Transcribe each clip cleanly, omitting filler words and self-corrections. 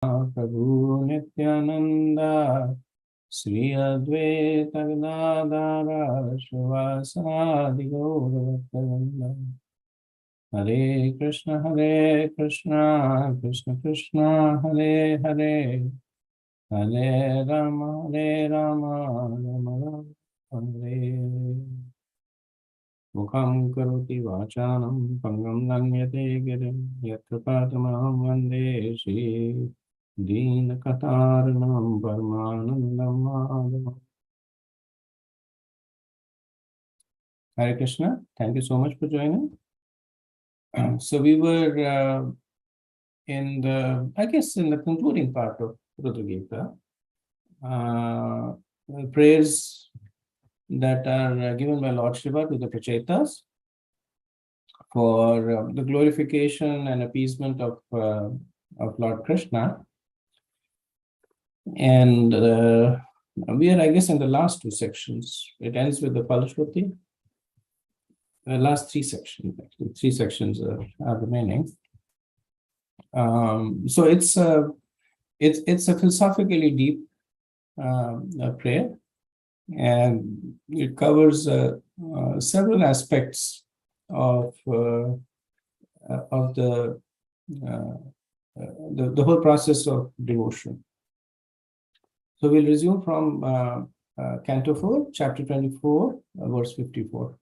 Prabhu Nityananda Sri Advaita Gadadara Srivasadi Gauravattavanda Hare Krishna Krishna Krishna Hare Hare Hare Rama Rama Hare Mukham karoti vachanam pangam langyate girim yatpatamaham vande Shri Deenakataranam Parmanandam Madhavam. Hare Krishna, thank you so much for joining. So we were in the concluding part of Rudra Gita, prayers that are given by Lord Shiva to the Prachetas for the glorification and appeasement of Lord Krishna. And we are, I guess, in the last two sections. It ends with the Palashruti. The last three sections, actually. Three sections are remaining. So it's a philosophically deep prayer, and it covers several aspects of the whole process of devotion. So we'll resume from Canto 4, Chapter 24, verse 54.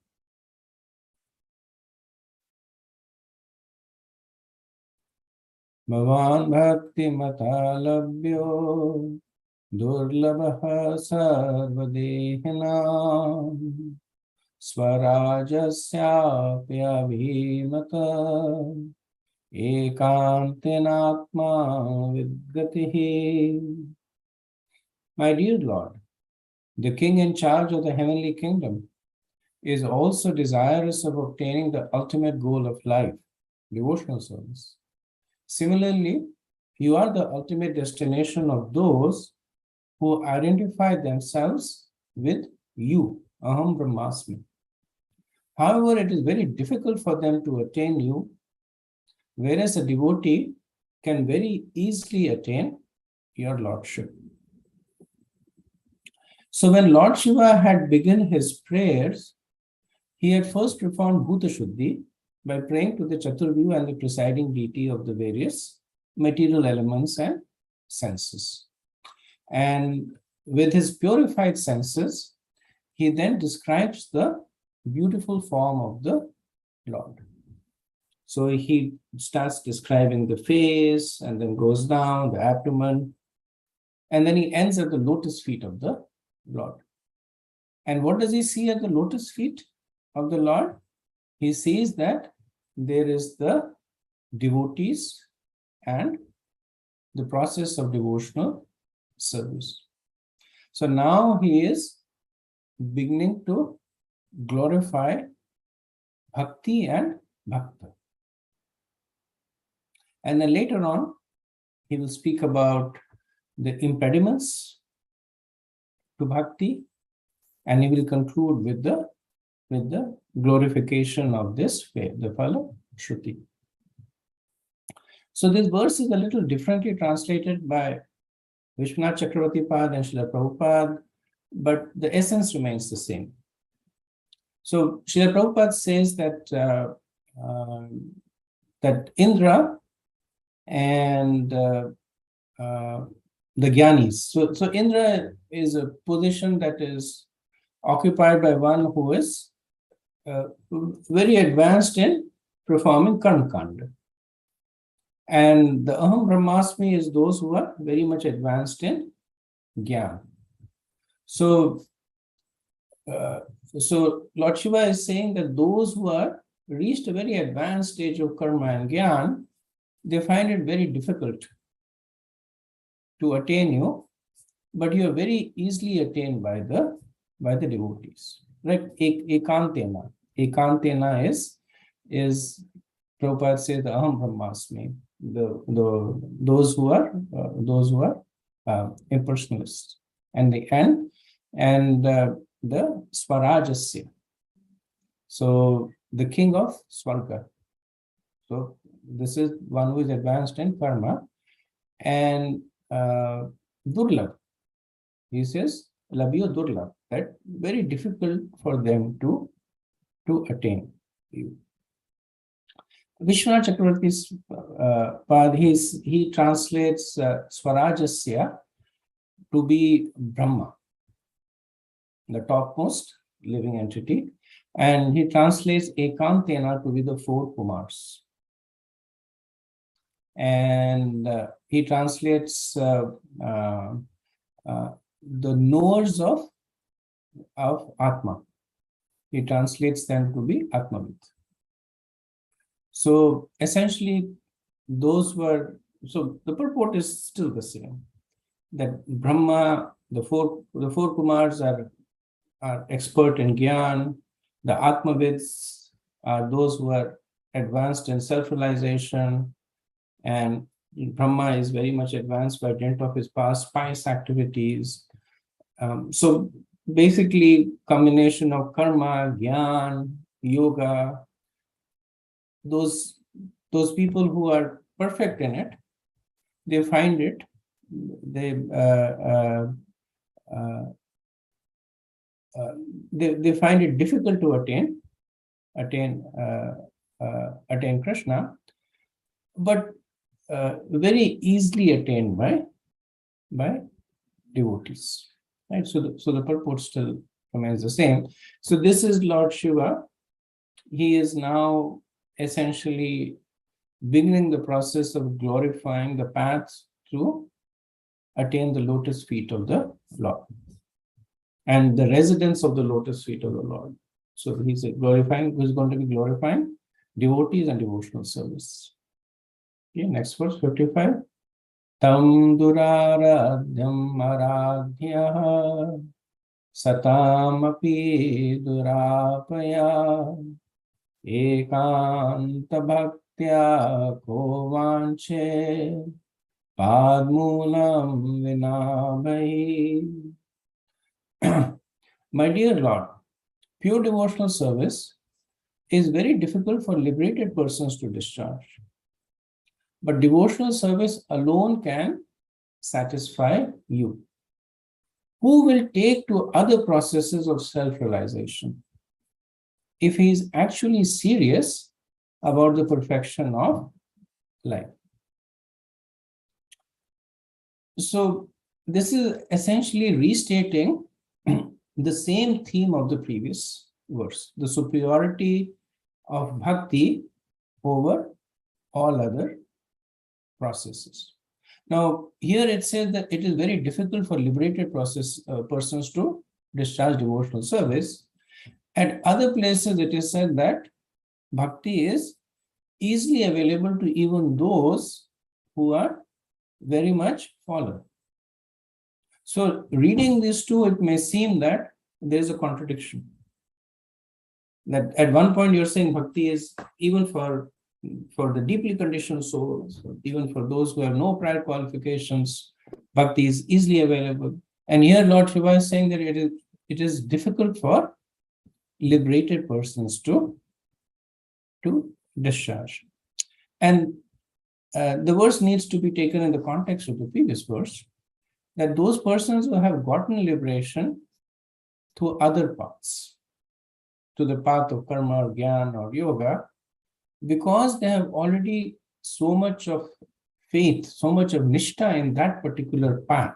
Bhavan bhakti matalabhyo durlabha sarvadehinam swarajasyapi abhimata ekantenatma vidgatihi. My dear Lord, the king in charge of the heavenly kingdom is also desirous of obtaining the ultimate goal of life, devotional service. Similarly, you are the ultimate destination of those who identify themselves with you, Aham Brahmasmi. However, it is very difficult for them to attain you, whereas a devotee can very easily attain your lordship. So when Lord Shiva had begun his prayers, he had first performed Bhuta Shuddhi by praying to the Chaturvyu and the presiding deity of the various material elements and senses. And with his purified senses, he then describes the beautiful form of the Lord. So he starts describing the face and then goes down, the abdomen, and then he ends at the lotus feet of the Lord. And what does he see at the lotus feet of the Lord? He sees that there is the devotees and the process of devotional service. So now he is beginning to glorify Bhakti and Bhakta. And then later on, he will speak about the impediments to Bhakti, and he will conclude with the glorification of this faith, the Phala Shruti. So this verse is a little differently translated by Vishwanath Chakravarti Pad and Srila Prabhupada, but the essence remains the same. So Srila Prabhupada says that that Indra and the Gyanis. So Indra is a position that is occupied by one who is very advanced in performing Karma Kanda. And the Aham Brahmasmi is those who are very much advanced in Gyan. So Lord Shiva is saying that those who are reached a very advanced stage of Karma and Gyan, they find it very difficult to attain you, but you are very easily attained by the devotees. Right? Ekantena. Ekantena is Prabhupada says the Aham Brahmasmi, those who are impersonalists, and the Swarajasya. So the king of Swarga. So this is one who is advanced in karma, and durlabh. He says, labhyo durlabh, that very difficult for them to attain. Vishwanath Chakravarti's he translates Swarajasya to be Brahma, the topmost living entity, and he translates Ekantena to be the four Kumars. And he translates the knowers of Atma. He translates them to be Atmavid. So essentially, those were, so the purport is still the same. That Brahma, the four Kumars are expert in Gyan. The Atmavids are those who are advanced in self-realization, and Brahma is very much advanced by dint of his past pious activities. So basically, combination of karma, Gyan, yoga, those people who are perfect in it, they find it, they find it difficult to attain Krishna, but very easily attained by devotees. Right? So the purport still remains the same. So this is Lord Shiva. He is now essentially beginning the process of glorifying the paths to attain the lotus feet of the Lord and the residence of the lotus feet of the Lord. So he's going to be glorifying devotees and devotional service. Okay, next verse, 55. Tam duraradhyam aradhya satam api durapaya ekanta bhaktya ko vanche padmulam vinabhayi. My dear Lord, pure devotional service is very difficult for liberated persons to discharge. But devotional service alone can satisfy you. Who will take to other processes of self-realization if he is actually serious about the perfection of life? So this is essentially restating the same theme of the previous verse, the superiority of bhakti over all other processes. Now, here it says that it is very difficult for liberated persons to discharge devotional service. At other places, it is said that bhakti is easily available to even those who are very much fallen. So, reading these two, it may seem that there is a contradiction. That at one point you're saying bhakti is even for the deeply conditioned souls, even for those who have no prior qualifications, bhakti is easily available. And here Lord Shiva is saying that it is difficult for liberated persons to discharge. And the verse needs to be taken in the context of the previous verse, that those persons who have gotten liberation through other paths, to the path of karma or gyan or yoga, because they have already so much of faith, so much of nishtha in that particular path,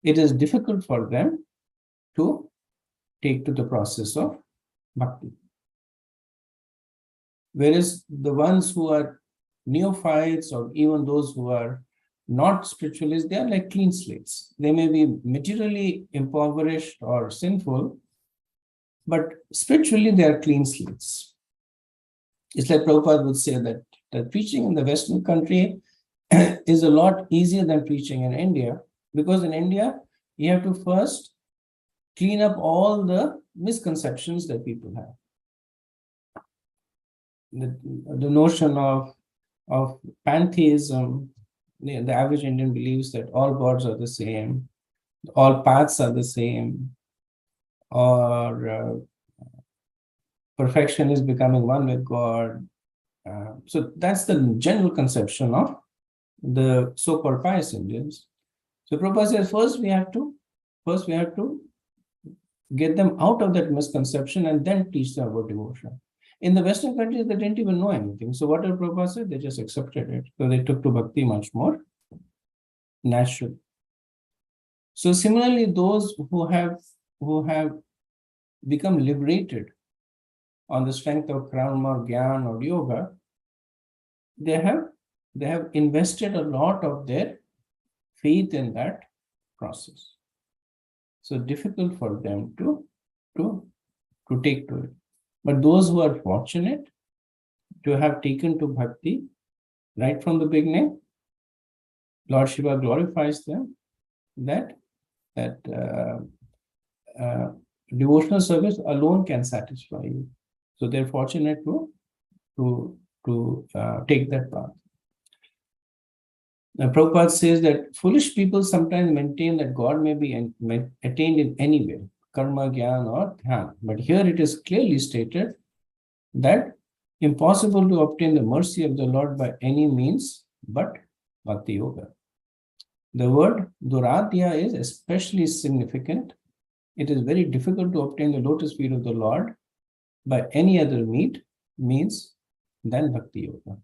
it is difficult for them to take to the process of bhakti. Whereas the ones who are neophytes or even those who are not spiritualists, they are like clean slates. They may be materially impoverished or sinful, but spiritually they are clean slates. It's like Prabhupada would say that preaching in the Western country is a lot easier than preaching in India, because in India, you have to first clean up all the misconceptions that people have. The notion of pantheism, the average Indian believes that all gods are the same, all paths are the same, or perfection is becoming one with God. So that's the general conception of the so-called pious Indians. So Prabhupada says first we have to get them out of that misconception and then teach them about devotion. In the Western countries, they didn't even know anything. So whatever Prabhupada said, they just accepted it. So they took to bhakti much more natural. So similarly, those who have become liberated on the strength of karma, jnana, or yoga, they have invested a lot of their faith in that process. So difficult for them to take to it. But those who are fortunate to have taken to bhakti right from the beginning, Lord Shiva glorifies them that devotional service alone can satisfy you. So they're fortunate to take that path. Now, Prabhupada says that foolish people sometimes maintain that God may be attained in any way, karma, jnana, or dhyana. But here it is clearly stated that impossible to obtain the mercy of the Lord by any means but bhakti yoga. The word duradhya is especially significant. It is very difficult to obtain the lotus feet of the Lord by any other means than bhakti yoga.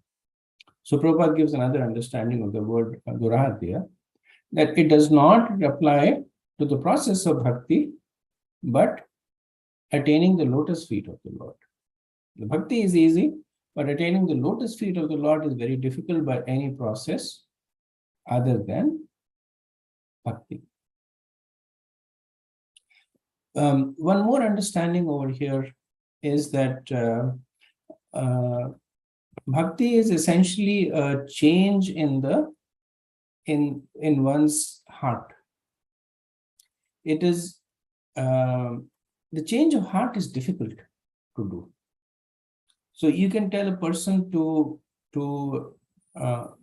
So Prabhupada gives another understanding of the word duradhya, that it does not apply to the process of bhakti, but attaining the lotus feet of the Lord. The bhakti is easy, but attaining the lotus feet of the Lord is very difficult by any process other than bhakti. One more understanding over here is that bhakti is essentially a change in one's heart. It is the change of heart is difficult to do. So you can tell a person to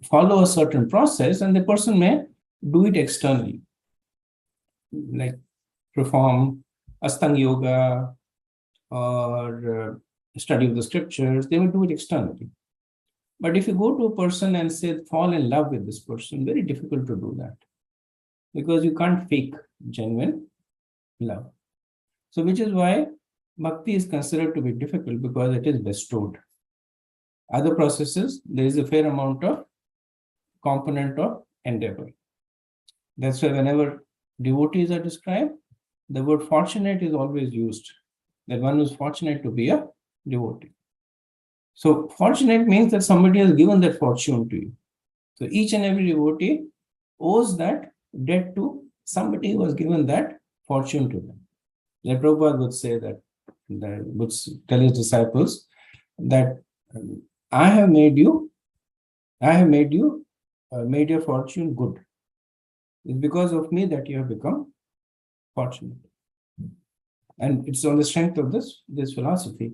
follow a certain process, and the person may do it externally, like perform Astanga yoga or study of the scriptures. They will do it externally. But if you go to a person and say, fall in love with this person, very difficult to do that, because you can't fake genuine love. So which is why bhakti is considered to be difficult, because it is bestowed. Other processes, there is a fair amount of component of endeavor. That's why whenever devotees are described, the word fortunate is always used, that one is fortunate to be a devotee. So fortunate means that somebody has given that fortune to you. So each and every devotee owes that debt to somebody who has given that fortune to them. Like Prabhupada would say that would tell his disciples that I have made your fortune good. It's because of me that you have become fortunate. And it's on the strength of this philosophy.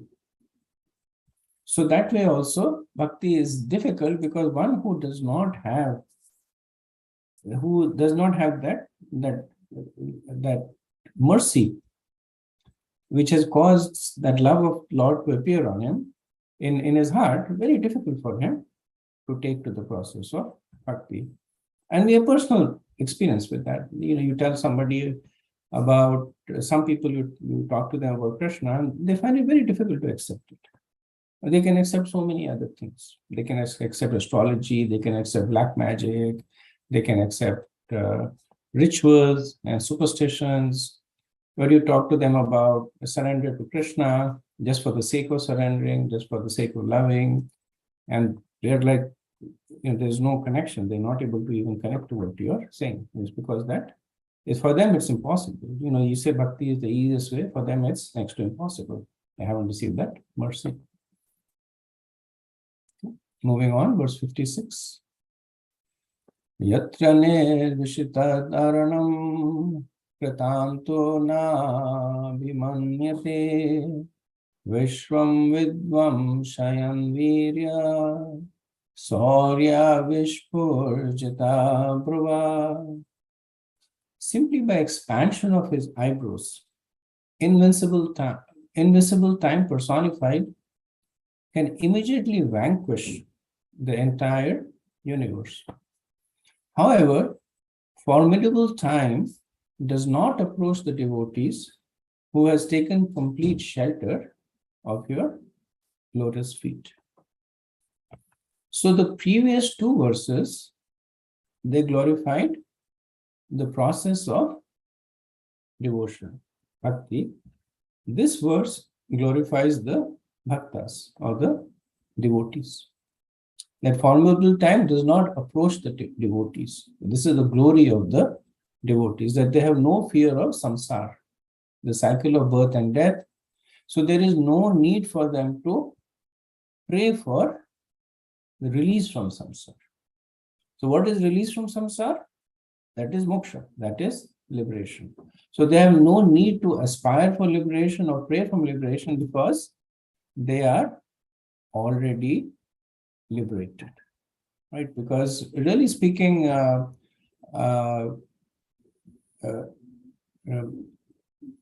So that way also, bhakti is difficult, because one who does not have that mercy, which has caused that love of Lord to appear on him in his heart, very difficult for him to take to the process of bhakti. And we have personal experience with that. You tell somebody about some people, you talk to them about Krishna, and they find it very difficult to accept it. They can accept so many other things. They can accept astrology, they can accept black magic, they can accept rituals and superstitions. When you talk to them about surrender to Krishna, just for the sake of surrendering, just for the sake of loving, and they're like, there's no connection. They're not able to even connect to what you're saying. It's because that is, for them, it's impossible. You say bhakti is the easiest way. For them, it's next to impossible. They haven't received that mercy. Moving on, verse 56. Yatra nirvishita dharanam kritanto na bhimanyate vishvam vidvam shayan virya saurya vishpurjita bhrava. Simply by expansion of his eyebrows, invisible time personified can immediately vanquish the entire universe. However, formidable time does not approach the devotees who has taken complete shelter of your lotus feet. So the previous two verses, they glorified the process of devotion, bhakti. This verse glorifies the bhaktas or the devotees. That formidable time does not approach the devotees. This is the glory of the devotees, that they have no fear of samsara, the cycle of birth and death. So there is no need for them to pray for the release from samsara. So what is release from samsara? That is moksha, that is liberation. So they have no need to aspire for liberation or pray for liberation because they are already liberated, right? Because really speaking,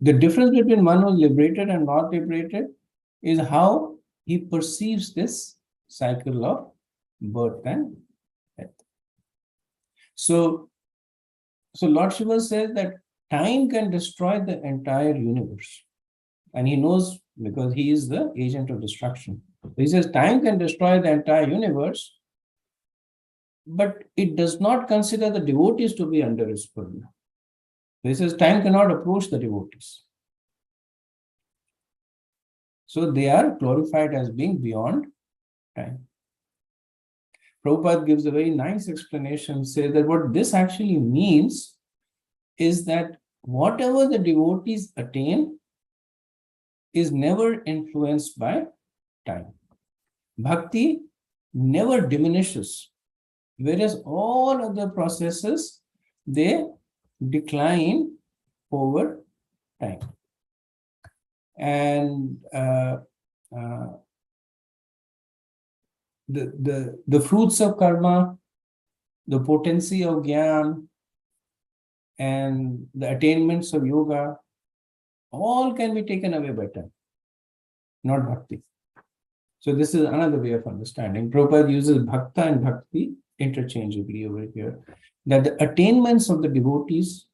the difference between one who is liberated and not liberated is how he perceives this cycle of birth and death. So Lord Shiva says that time can destroy the entire universe. And he knows because he is the agent of destruction. He says time can destroy the entire universe, but it does not consider the devotees to be under its purview. He says time cannot approach the devotees. So they are glorified as being beyond time. Prabhupada gives a very nice explanation, says that what this actually means is that whatever the devotees attain is never influenced by time. Bhakti never diminishes, whereas all other processes, they decline over time. And the fruits of karma, the potency of jnana, and the attainments of yoga, all can be taken away by time, not bhakti. So this is another way of understanding. Prabhupada uses bhakta and bhakti interchangeably over here, that the attainments of the devotees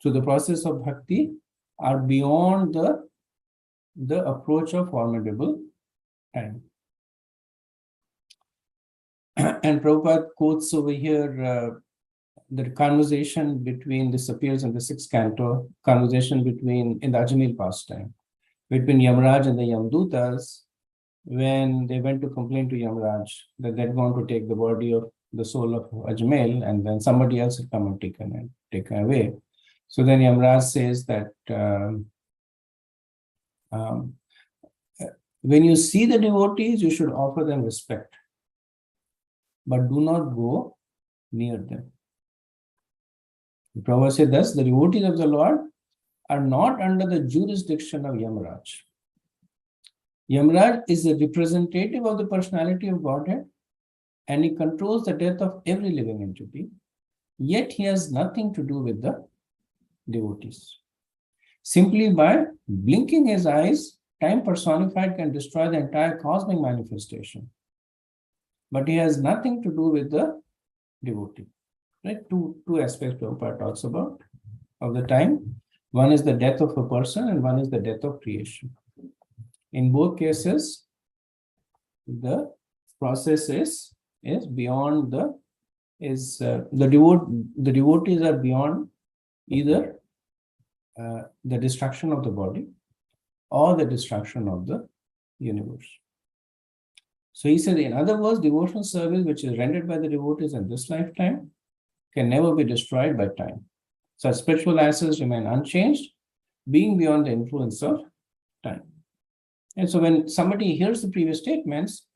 to the process of bhakti are beyond the approach of formidable time. And Prabhupada quotes over here the conversation between, this appears in the 6th canto, conversation between, in the Ajamil pastime, between Yamraj and the Yamdutas, when they went to complain to Yamraj that they're going to take the body of the soul of Ajamil, and then somebody else had come and taken away. So then Yamraj says that when you see the devotees, you should offer them respect, but do not go near them. The Prabhupada said thus, the devotees of the Lord are not under the jurisdiction of Yamraj. Yamraj is a representative of the personality of Godhead, and he controls the death of every living entity, yet he has nothing to do with the devotees. Simply by blinking his eyes, time personified can destroy the entire cosmic manifestation, but he has nothing to do with the devotee. Right? Two aspects Prabhupada talks about of the time. One is the death of a person and one is the death of creation. In both cases, the process is beyond the devotees are beyond either the destruction of the body or the destruction of the universe. So he said, in other words, devotional service which is rendered by the devotees in this lifetime can never be destroyed by time. Such spiritual assets remain unchanged, being beyond the influence of time. And so when somebody hears the previous statements,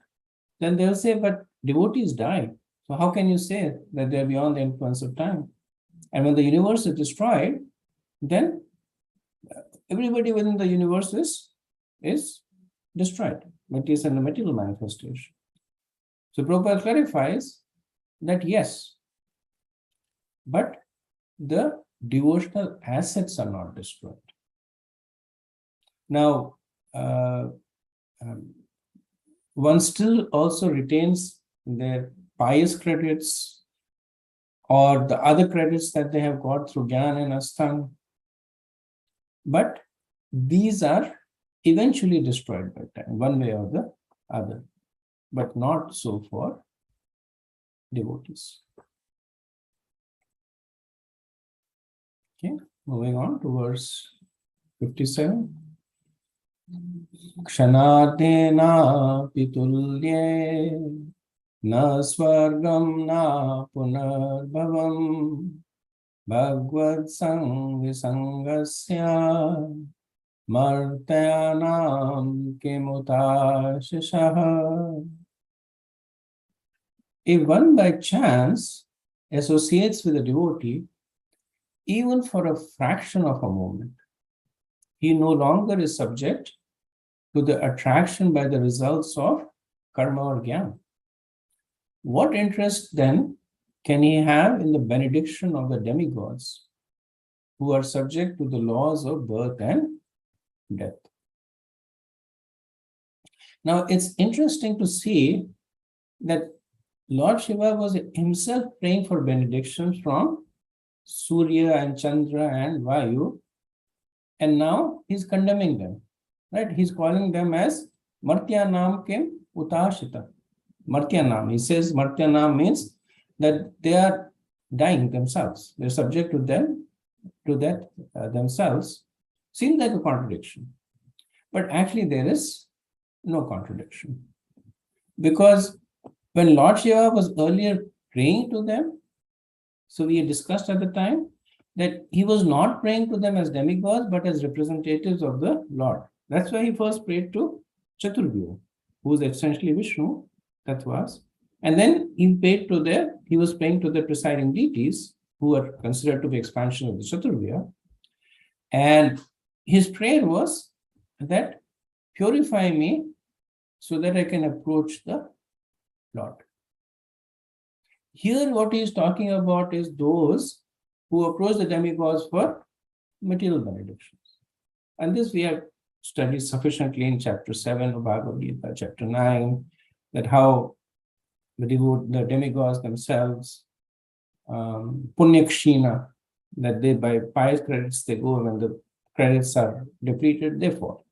then they'll say, but devotees die. So how can you say that they're beyond the influence of time? And when the universe is destroyed, then everybody within the universe is destroyed. Material and the material manifestation. So Prabhupada clarifies that yes, but the devotional assets are not destroyed. Now, one still also retains their pious credits, or the other credits that they have got through Gyan and Astang. But these are eventually destroyed by time, one way or the other, but not so for devotees. Okay, moving on to verse 57. Kshanadena pitulye na swargam na punarbhavam bhagavad sangasya martayanam kimutashishaha. If one by chance associates with a devotee, even for a fraction of a moment, he no longer is subject to the attraction by the results of karma or jnana. What interest then can he have in the benediction of the demigods who are subject to the laws of birth and death? Now, it's interesting to see that Lord Shiva was himself praying for benedictions from Surya and Chandra and Vayu, and now he's condemning them, right? He's calling them as Martyanam Kim Utashita. Martyanam, he says Martyanam means that they are dying themselves. They're subject to that themselves. Seems like a contradiction. But actually there is no contradiction. Because when Lord Shiva was earlier praying to them, so we discussed at the time that he was not praying to them as demigods, but as representatives of the Lord. That's why he first prayed to Chaturvyuha, who is essentially Vishnu, Tattvas. And then he was praying to the presiding deities, who are considered to be expansion of the Chaturvyuha. And his prayer was that purify me so that I can approach the Lord. Here, what he is talking about is those who approach the demigods for material benedictions. And this we have studied sufficiently in chapter 7 of Bhagavad Gita, chapter 9, that how the demigods themselves, punyakshina, that they by pious credits they go, when the credits are depleted, they fall.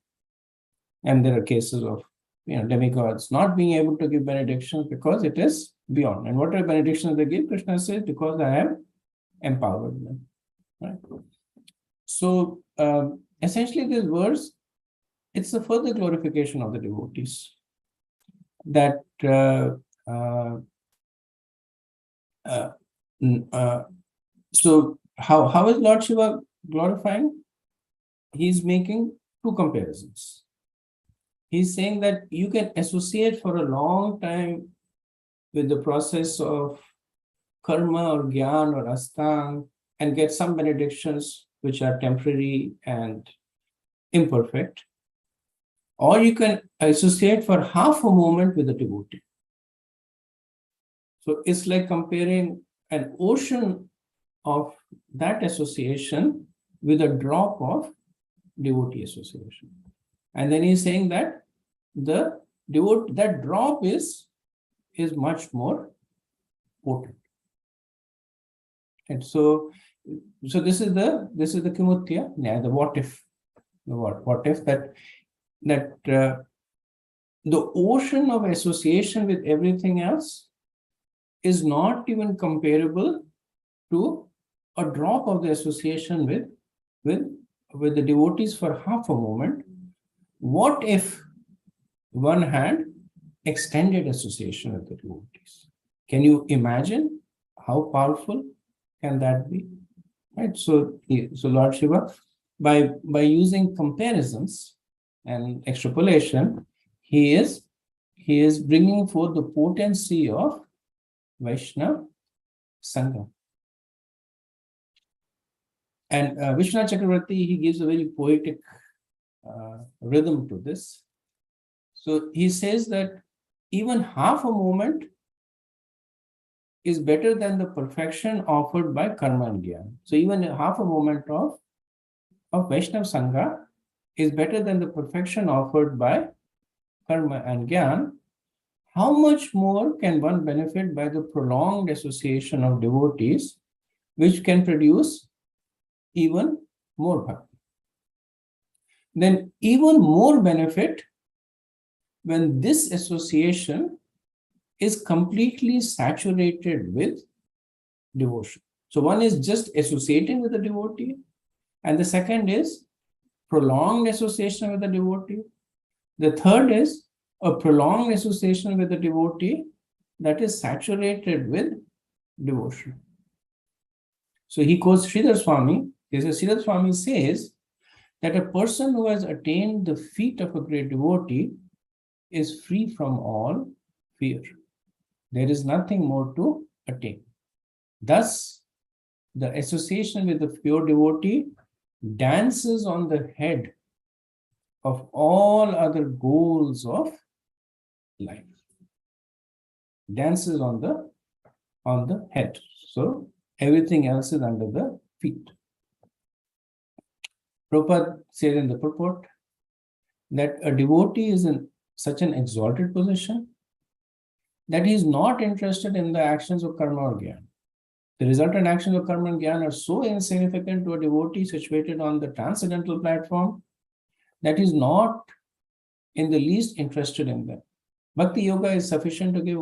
And there are cases of demigods not being able to give benedictions because it is beyond. And whatever benedictions they give, Krishna says, because I have empowered them. Right? So essentially this verse, it's a further glorification of the devotees. That so how is Lord Shiva glorifying? He's making two comparisons. He's saying that you can associate for a long time with the process of karma or gyan or astang and get some benedictions which are temporary and imperfect. Or you can associate for half a moment with a devotee. So it's like comparing an ocean of that association with a drop of devotee association. And then he's saying that that drop is much more potent. And so this is the kimutya, the what if, that the ocean of association with everything else is not even comparable to a drop of the association with the devotees for half a moment. What if one had extended association with the devotees? Can you imagine how powerful can that be? Right. So Lord Shiva, by using comparisons and extrapolation, he is bringing forth the potency of Vaishnava Sangha. And Vishnu Chakravarti, he gives a very poetic rhythm to this. So he says that even half a moment is better than the perfection offered by karma and jnana. So even half a moment of Vaishnava Sangha is better than the perfection offered by karma and jnana. how much more can one benefit by the prolonged association of devotees, which can produce even more bhakti? Then even more benefit when this association is completely saturated with devotion. So one is just associating with a devotee, and the second is prolonged association with a devotee. The third is a prolonged association with a devotee that is saturated with devotion. So he quotes Sridhar Swami. Sridhar Swami says that a person who has attained the feet of a great devotee is free from all fear. There is nothing more to attain. Thus, the association with the pure devotee dances on the head of all other goals of life. Dances on the head. So everything else is under the feet. Prabhupada said in the purport that a devotee is in such an exalted position that he is not interested in the actions of karma or jnana. The resultant actions of karma and jnana are so insignificant to a devotee situated on the transcendental platform that he is not in the least interested in them. Bhakti yoga is sufficient to give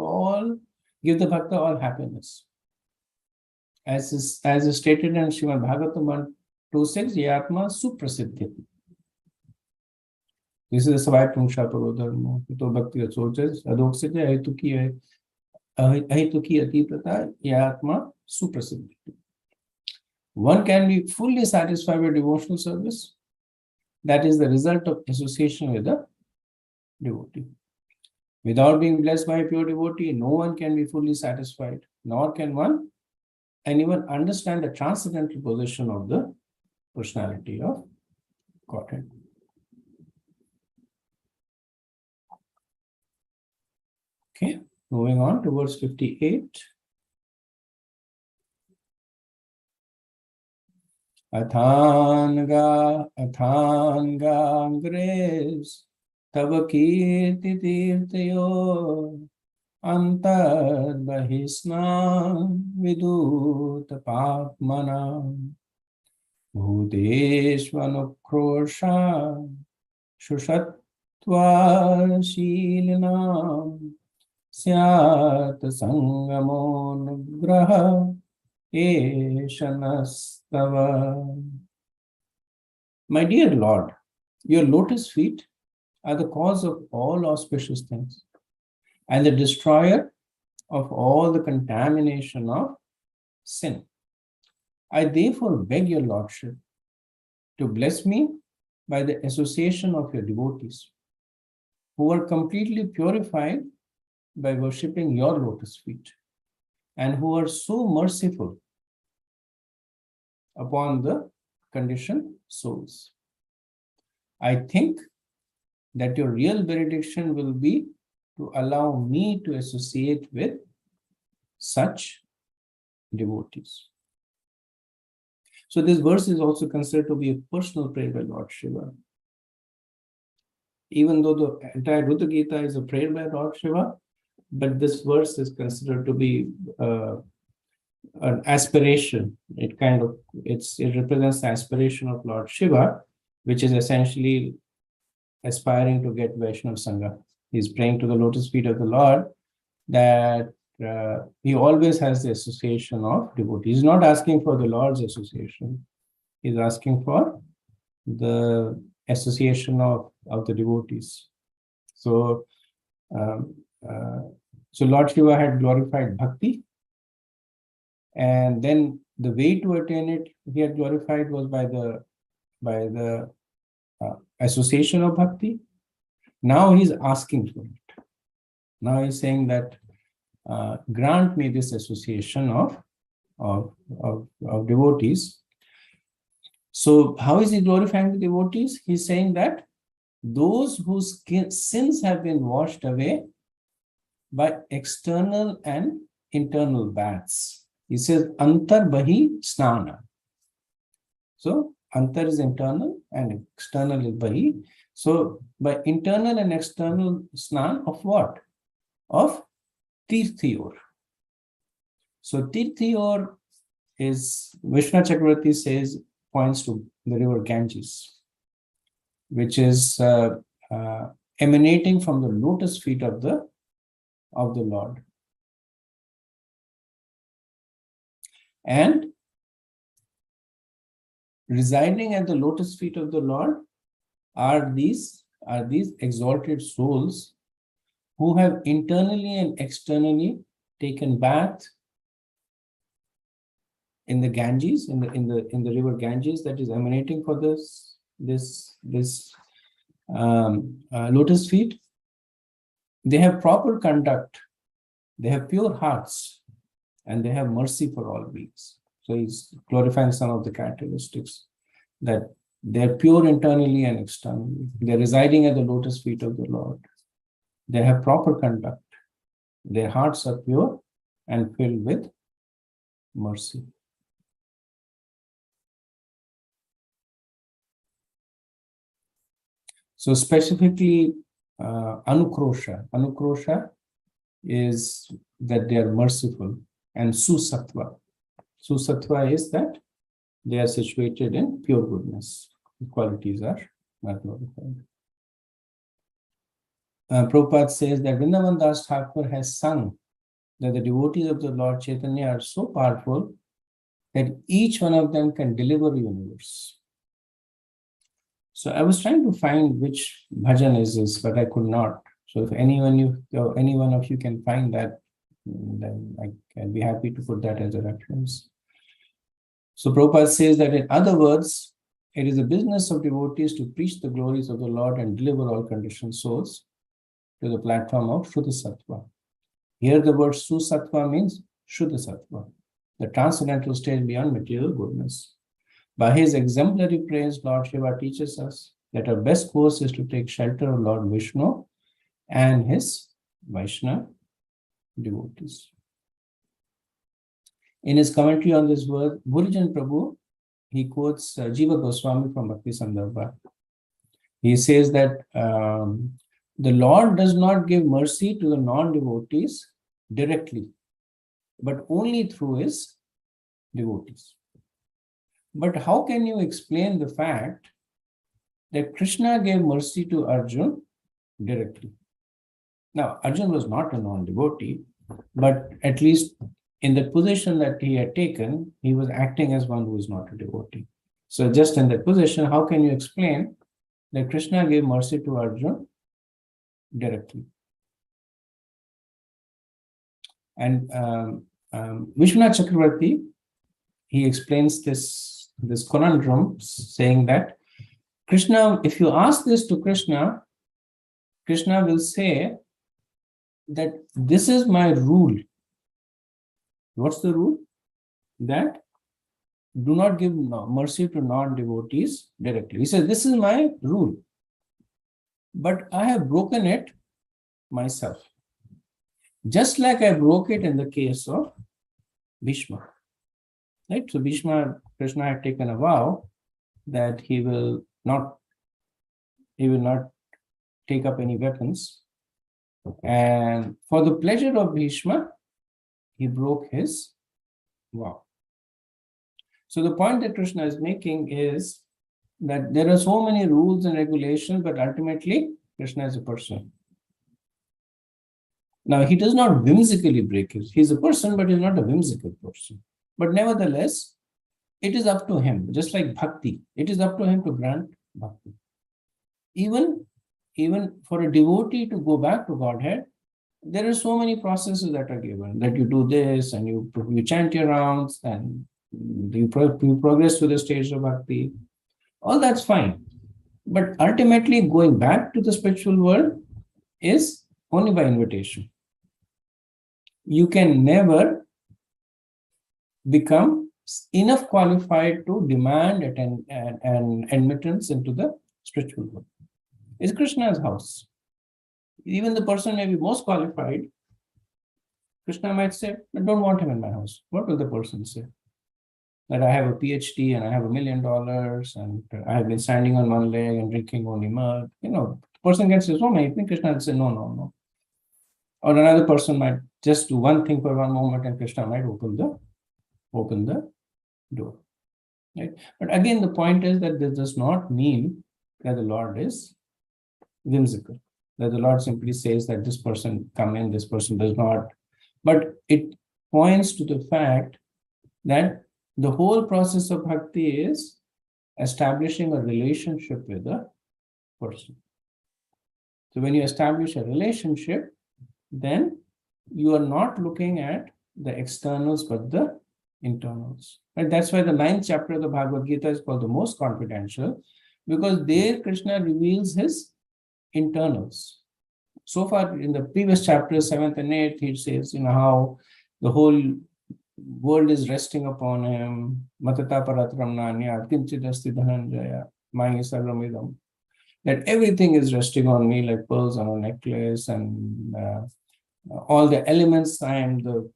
the bhakta all happiness. As is stated in Srimad Bhagavatam 2.6, Yatma Suprasiddhi. This is the Savai Pungsha Parodharma. Pito Bhakti soldiers, Adoksija, Ahituki Atiprata, Yatma Suprasiddhi. One can be fully satisfied with devotional service. That is the result of association with a devotee. Without being blessed by a pure devotee, no one can be fully satisfied, nor can anyone understand the transcendental position of the personality of Godhead. Okay, moving on to verse 58. Athanga Grace Tava Kirti Tirtayo Antar Bahisna Viduta Papmana Bhuteshvanukrosha Shushatva Shilina Syat Sangamonugraha Eshanastava. My dear Lord, your lotus feet are the cause of all auspicious things and the destroyer of all the contamination of sin. I therefore beg your Lordship to bless me by the association of your devotees who are completely purified by worshipping your lotus feet and who are so merciful upon the conditioned souls. I think that your real benediction will be to allow me to associate with such devotees. So this verse is also considered to be a personal prayer by Lord Shiva. Even though the entire Rudra Gita is a prayer by Lord Shiva, but this verse is considered to be an aspiration. It represents the aspiration of Lord Shiva, which is essentially aspiring to get Vaishnava Sangha. He's praying to the lotus feet of the Lord that he always has the association of devotees. He's not asking for the Lord's association. He's asking for the association of the devotees. So Lord Shiva had glorified Bhakti, and then the way to attain it he had glorified was by the association of Bhakti. Now he's asking for it. Now he's saying that grant me this association of devotees. So how is he glorifying the devotees? He's saying that those whose sins have been washed away by external and internal baths. He says antar bahi snana. So antar is internal and external is bahi. So by internal and external snan of what? of Tirthiyor. So Tirthiyor is, Vishnu Chakravarti says, points to the river Ganges, which is emanating from the lotus feet of the Lord. And residing at the lotus feet of the Lord are these exalted souls who have internally and externally taken bath in the Ganges, in the river Ganges that is emanating for this lotus feet. They have proper conduct, they have pure hearts, and they have mercy for all beings. So he's glorifying some of the characteristics, that they're pure internally and externally. They're residing at the lotus feet of the Lord. They have proper conduct. Their hearts are pure and filled with mercy. So specifically, Anukrosha. Anukrosha is that they are merciful, and Susattva. Susattva is that they are situated in pure goodness. The qualities are glorified. Prabhupada says that Vrindavan Das Thakur has sung that the devotees of the Lord Chaitanya are so powerful that each one of them can deliver the universe. So I was trying to find which bhajan is this, but I could not. So if any one of you can find that, then I can be happy to put that as a reference. So Prabhupada says that, in other words, it is the business of devotees to preach the glories of the Lord and deliver all conditioned souls to the platform of Shuddha Sattva. Here the word Susattva means Shuddha Sattva, the transcendental stage beyond material goodness. By his exemplary praise, Lord Shiva teaches us that our best course is to take shelter of Lord Vishnu and his Vaishnava devotees. In his commentary on this word, Burijan Prabhu, he quotes Jiva Goswami from Bhakti Sandarbha. He says that the Lord does not give mercy to the non-devotees directly, but only through his devotees. But how can you explain the fact that Krishna gave mercy to Arjuna directly? Now, Arjuna was not a non-devotee, but at least in the position that he had taken, he was acting as one who is not a devotee. So just in that position, how can you explain that Krishna gave mercy to Arjuna directly? And Vishwanath Chakravarti, he explains this conundrum, saying that Krishna, if you ask this to Krishna, Krishna will say that this is my rule. What's the rule? That do not give mercy to non-devotees directly. He says, this is my rule, but I have broken it myself. Just like I broke it in the case of Bhishma. Right? So Bhishma, Krishna had taken a vow that he will not take up any weapons. And for the pleasure of Bhishma, he broke his vow. So the point that Krishna is making is that there are so many rules and regulations, but ultimately Krishna is a person. Now, he does not whimsically break it. He's a person, but he's not a whimsical person. But nevertheless, it is up to him, just like Bhakti. It is up to him to grant Bhakti. Even for a devotee to go back to Godhead, there are so many processes that are given, that you do this and you chant your rounds and you progress to the stage of Bhakti. All that's fine. But ultimately, going back to the spiritual world is only by invitation. You can never become enough qualified to demand an admittance into the spiritual world. It's Krishna's house. Even the person may be most qualified. Krishna might say, I don't want him in my house. What will the person say? That I have a PhD and I have $1 million and I have been standing on one leg and drinking only mud. The person can say so many things. Krishna will say, no. Or another person might just do one thing for one moment and Krishna might open the door. Right? But again, the point is that this does not mean that the Lord is whimsical, that the Lord simply says that this person come in, this person does not. But it points to the fact that the whole process of bhakti is establishing a relationship with a person. So when you establish a relationship, then you are not looking at the externals but the internals. And that's why the 9th chapter of the Bhagavad Gita is called the most confidential, because there Krishna reveals his internals. So far in the previous chapters, 7th and 8th, he says, how the whole world is resting upon him. Matata paratram nanya, kinchit asti dhananjaya, mayi sarvamidam. That everything is resting on me like pearls on a necklace, and all the elements, I am the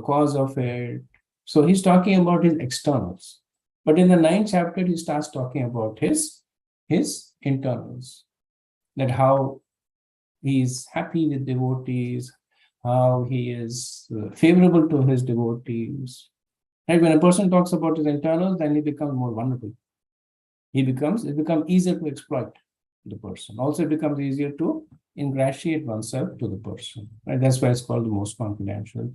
cause of it. So he's talking about his externals. But in the 9th chapter, he starts talking about his internals. That how he is happy with devotees, how he is favorable to his devotees. And when a person talks about his internals, then he becomes more vulnerable. It becomes easier to exploit the person. Also, it becomes easier to ingratiate oneself to the person. Right? That's why it's called the most confidential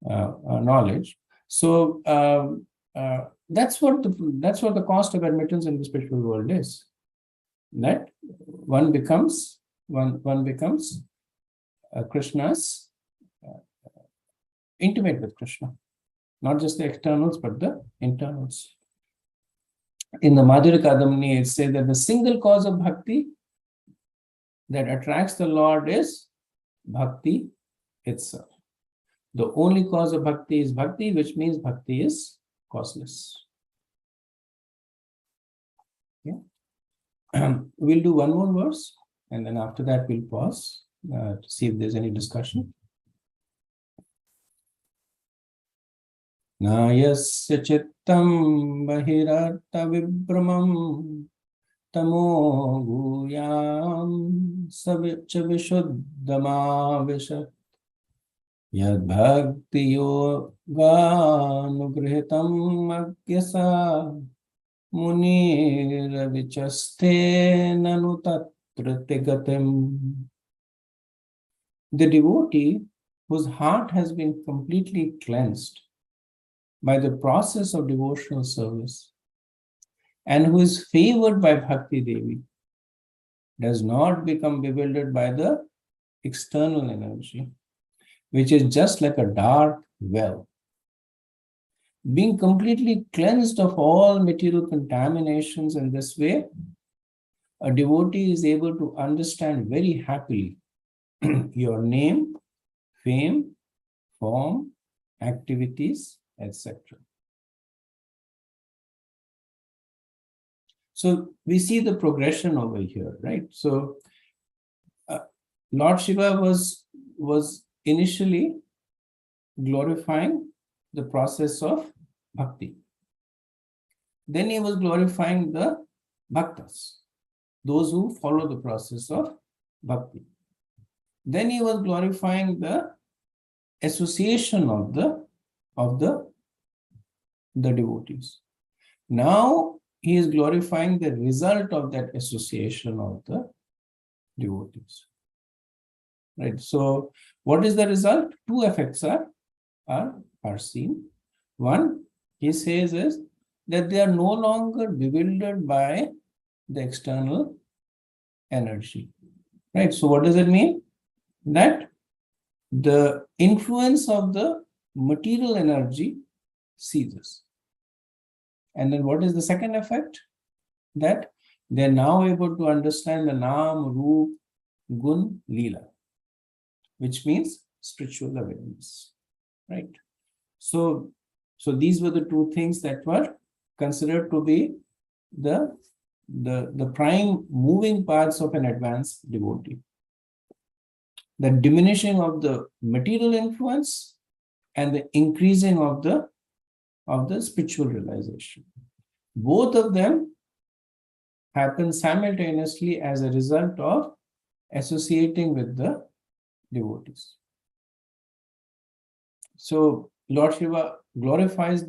knowledge. So that's what the cost of admittance in the spiritual world is. That one becomes Krishna's intimate with Krishna, not just the externals but the internals. In the Madhurya Kadamini, it says that the single cause of bhakti that attracts the Lord is bhakti itself. The only cause of bhakti is bhakti, which means bhakti is causeless. Yeah. We'll do one more verse, and then after that we'll pause to see if there's any discussion. Nayasya chittam bahirartha vibramam tamo guyam savicha vishuddhamavishat yad bhakti yoganugrhitam agyasa muniravichaste nanu tatra tegatim. The devotee whose heart has been completely cleansed by the process of devotional service and who is favored by Bhakti Devi does not become bewildered by the external energy, which is just like a dark well. Being completely cleansed of all material contaminations in this way, a devotee is able to understand very happily your name, fame, form, activities, etc. So we see the progression over here, right? So Lord Shiva was initially glorifying the process of bhakti. Then he was glorifying the bhaktas, those who follow the process of bhakti. Then he was glorifying the association of the devotees. Now he is glorifying the result of that association of the devotees. Right. So what is the result? Two effects are seen. One, he says, is that they are no longer bewildered by the external energy. Right. So what does it mean? That the influence of the material energy ceases. And then what is the second effect? That they're now able to understand the Nam, Roop, Gun, Leela, which means spiritual awareness. Right? So these were the two things that were considered to be the prime moving parts of an advanced devotee. The diminishing of the material influence and the increasing of the spiritual realization. Both of them happen simultaneously as a result of associating with the devotees. So Lord Shiva glorifies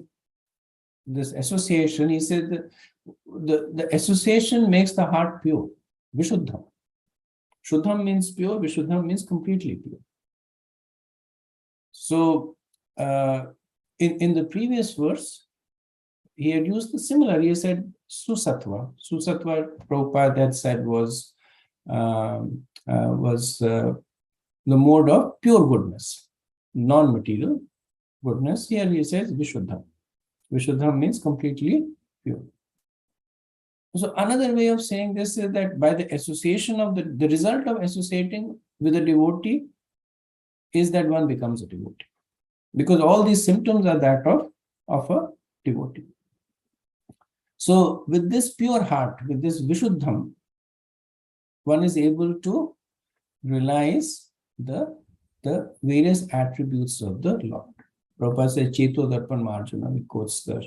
this association. He said that the association makes the heart pure. Vishuddham. Shuddham means pure, Vishuddham means completely pure. So in the previous verse, he had used the similar. He said Susattva. Susattva, Prabhupada had said was the mode of pure goodness, non-material goodness. Here he says Vishuddham. Vishuddham means completely pure. So another way of saying this is that by the association of the result of associating with a devotee is that one becomes a devotee. Because all these symptoms are that of a devotee. So with this pure heart, with this Vishuddham, one is able to realize the various attributes of the Lord. Prabhupada says, Cheto Darpan Marjana, he quotes the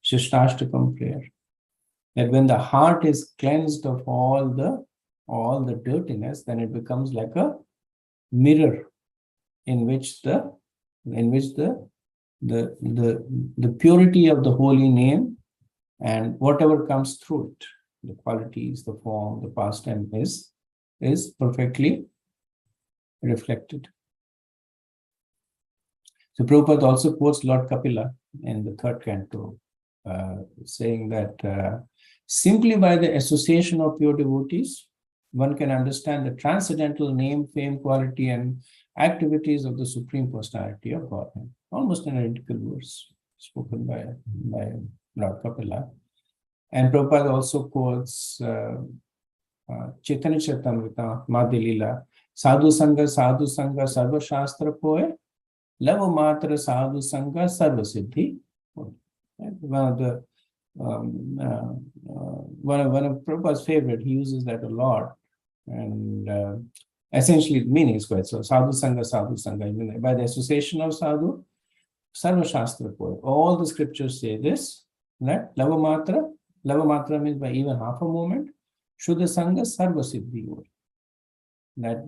Shishtastakam prayer. That when the heart is cleansed of all the dirtiness, then it becomes like a mirror in which the purity of the holy name and whatever comes through it, the qualities, the form, the pastime is perfectly reflected. So Prabhupada also quotes Lord Kapila in the third canto, saying that simply by the association of pure devotees, one can understand the transcendental name, fame, quality, and activities of the Supreme Personality of Godhead. Almost an identical verse spoken by Lord Kapila. And Prabhupada also quotes Chaitanya Charitamrita, Madhya Sadhu Sangha, Sarva Shastra Poe, Lava Matra Sadhu Sangha, Sarva Siddhi. One of Prabhupada's favorite, he uses that a lot. And essentially the meaning is quite so. Sadhu Sangha. By the association of Sadhu, Sarva Shastra Poe. All the scriptures say this, that Lava Matra means by even half a moment, Shuddha Sangha, Sarva Siddhi. That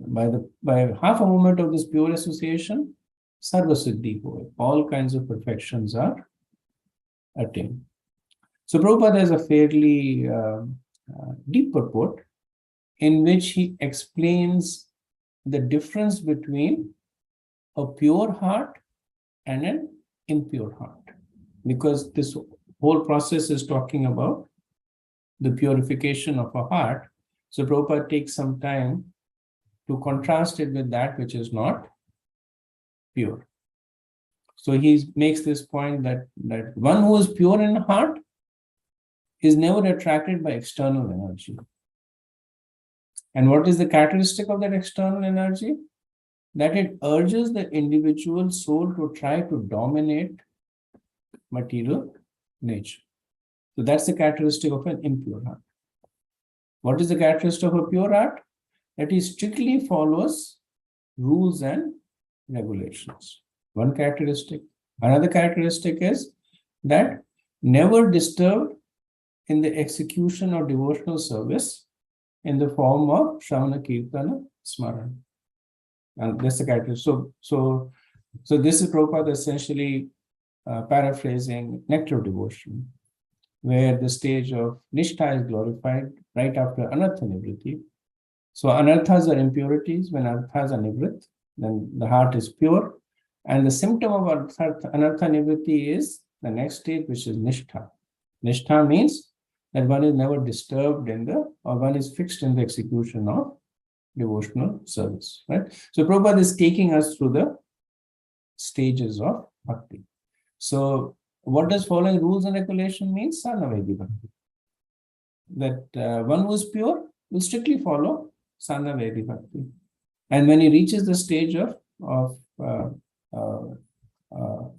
by half a moment of this pure association, Sarva Siddhi, all kinds of perfections are attained. So Prabhupada has a fairly deep purport in which he explains the difference between a pure heart and an impure heart. Because this whole process is talking about the purification of a heart. So Prabhupada takes some time to contrast it with that which is not pure. So he makes this point that one who is pure in heart is never attracted by external energy. And what is the characteristic of that external energy? That it urges the individual soul to try to dominate material nature. So that's the characteristic of an impure heart. What is the characteristic of a pure heart? That he strictly follows rules and regulations. One characteristic. Another characteristic is that never disturbed in the execution of devotional service in the form of Shravana Kirtana Smarana. And that's the characteristic. So this is Prabhupada essentially paraphrasing Nectar of Devotion, where the stage of Nishtha is glorified right after Anartha Nivritti. So Anarthas are impurities. When Anarthas are Nivrit, then the heart is pure. And the symptom of Anartha Nivritti is the next stage, which is Nishtha. Nishtha means that one is never disturbed or one is fixed in the execution of devotional service, right? So Prabhupada is taking us through the stages of bhakti. So what does following rules and regulation mean? Sarnavedi bhakti. That one who is pure will strictly follow Sarnavedi bhakti. And when he reaches the stage of Anartha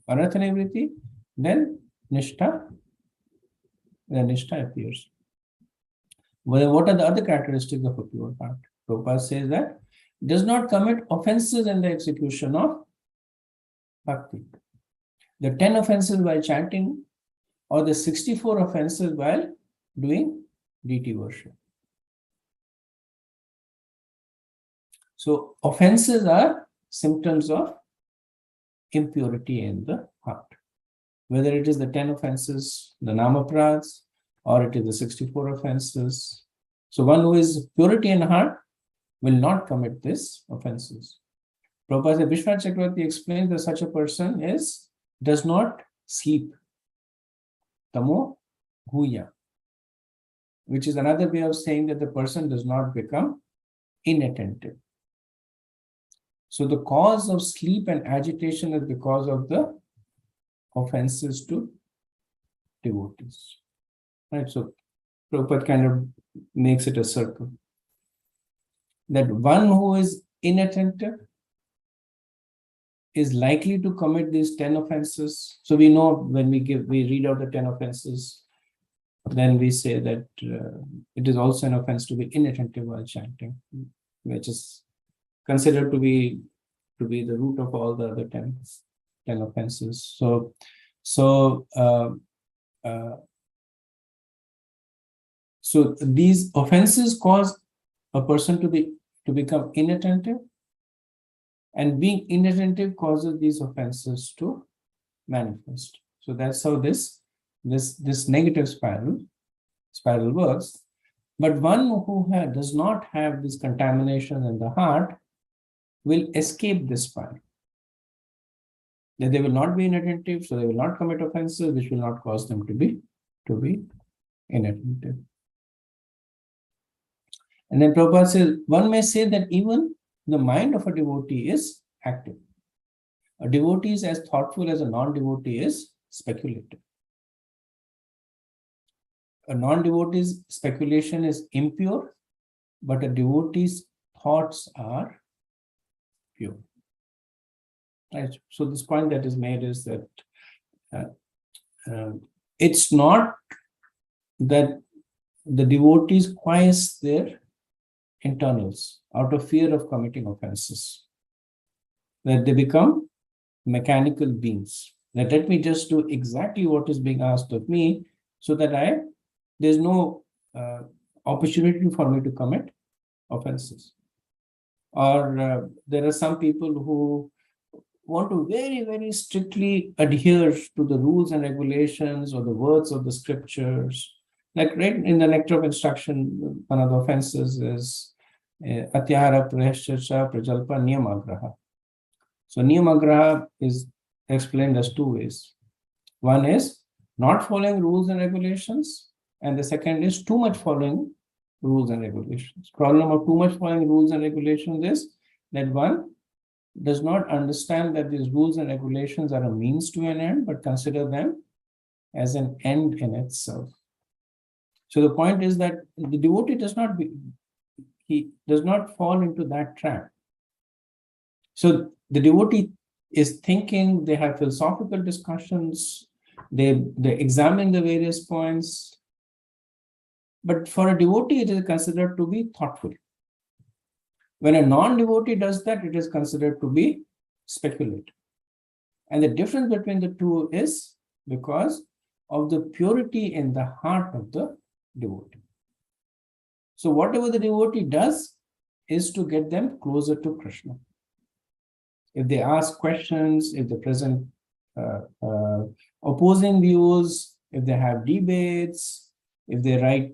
Nivritti, then Nishtha appears. Well, what are the other characteristics of a pure heart? Prabhupada says that does not commit offenses in the execution of bhakti. The 10 offenses while chanting or the 64 offenses while doing deity worship. So offenses are symptoms of impurity in the heart. Whether it is the 10 offenses, the namaprads, or it is the 64 offenses. So one who is purity in heart will not commit these offenses. Prabhupada Vishwanath Chakravarti explains that such a person does not sleep. Tamo huya, which is another way of saying that the person does not become inattentive. So the cause of sleep and agitation is because of the offenses to devotees. Right? So Prabhupada kind of makes it a circle. That one who is inattentive is likely to commit these 10 offenses. So we know when we read out the 10 offenses, then we say that it is also an offense to be inattentive while chanting, which is considered to be the root of all the other 10 offenses. So these offenses cause a person to become inattentive, and being inattentive causes these offenses to manifest. So that's how this negative spiral works. But one who does not have this contamination in the heart will escape this spiral. That they will not be inattentive, so they will not commit offenses, which will not cause them to be inattentive. And then Prabhupada says, one may say that even the mind of a devotee is active. A devotee is as thoughtful as a non-devotee is speculative. A non-devotee's speculation is impure, but a devotee's thoughts are pure. Right? So this point that is made is that it's not that the devotees quiesce their internals out of fear of committing offenses, that they become mechanical beings. That let me just do exactly what is being asked of me, so that there's no opportunity for me to commit offenses. Or there are some people who want to very, very strictly adhere to the rules and regulations or the words of the scriptures. Like right in the Nectar of Instruction, one of the offenses is Atyahara Prayascha Prajalpa Niyamagraha. So Niyamagraha is explained as two ways. One is not following rules and regulations, and the second is too much following rules and regulations. Problem of too much following rules and regulations is that one does not understand that these rules and regulations are a means to an end, but consider them as an end in itself. So the point is that the devotee does not fall into that trap. So the devotee is thinking, they have philosophical discussions, they examine the various points. But for a devotee, it is considered to be thoughtful. When a non-devotee does that, it is considered to be speculative. And the difference between the two is because of the purity in the heart of the devotee. So whatever the devotee does is to get them closer to Krishna. If they ask questions, if they present opposing views, if they have debates, if they write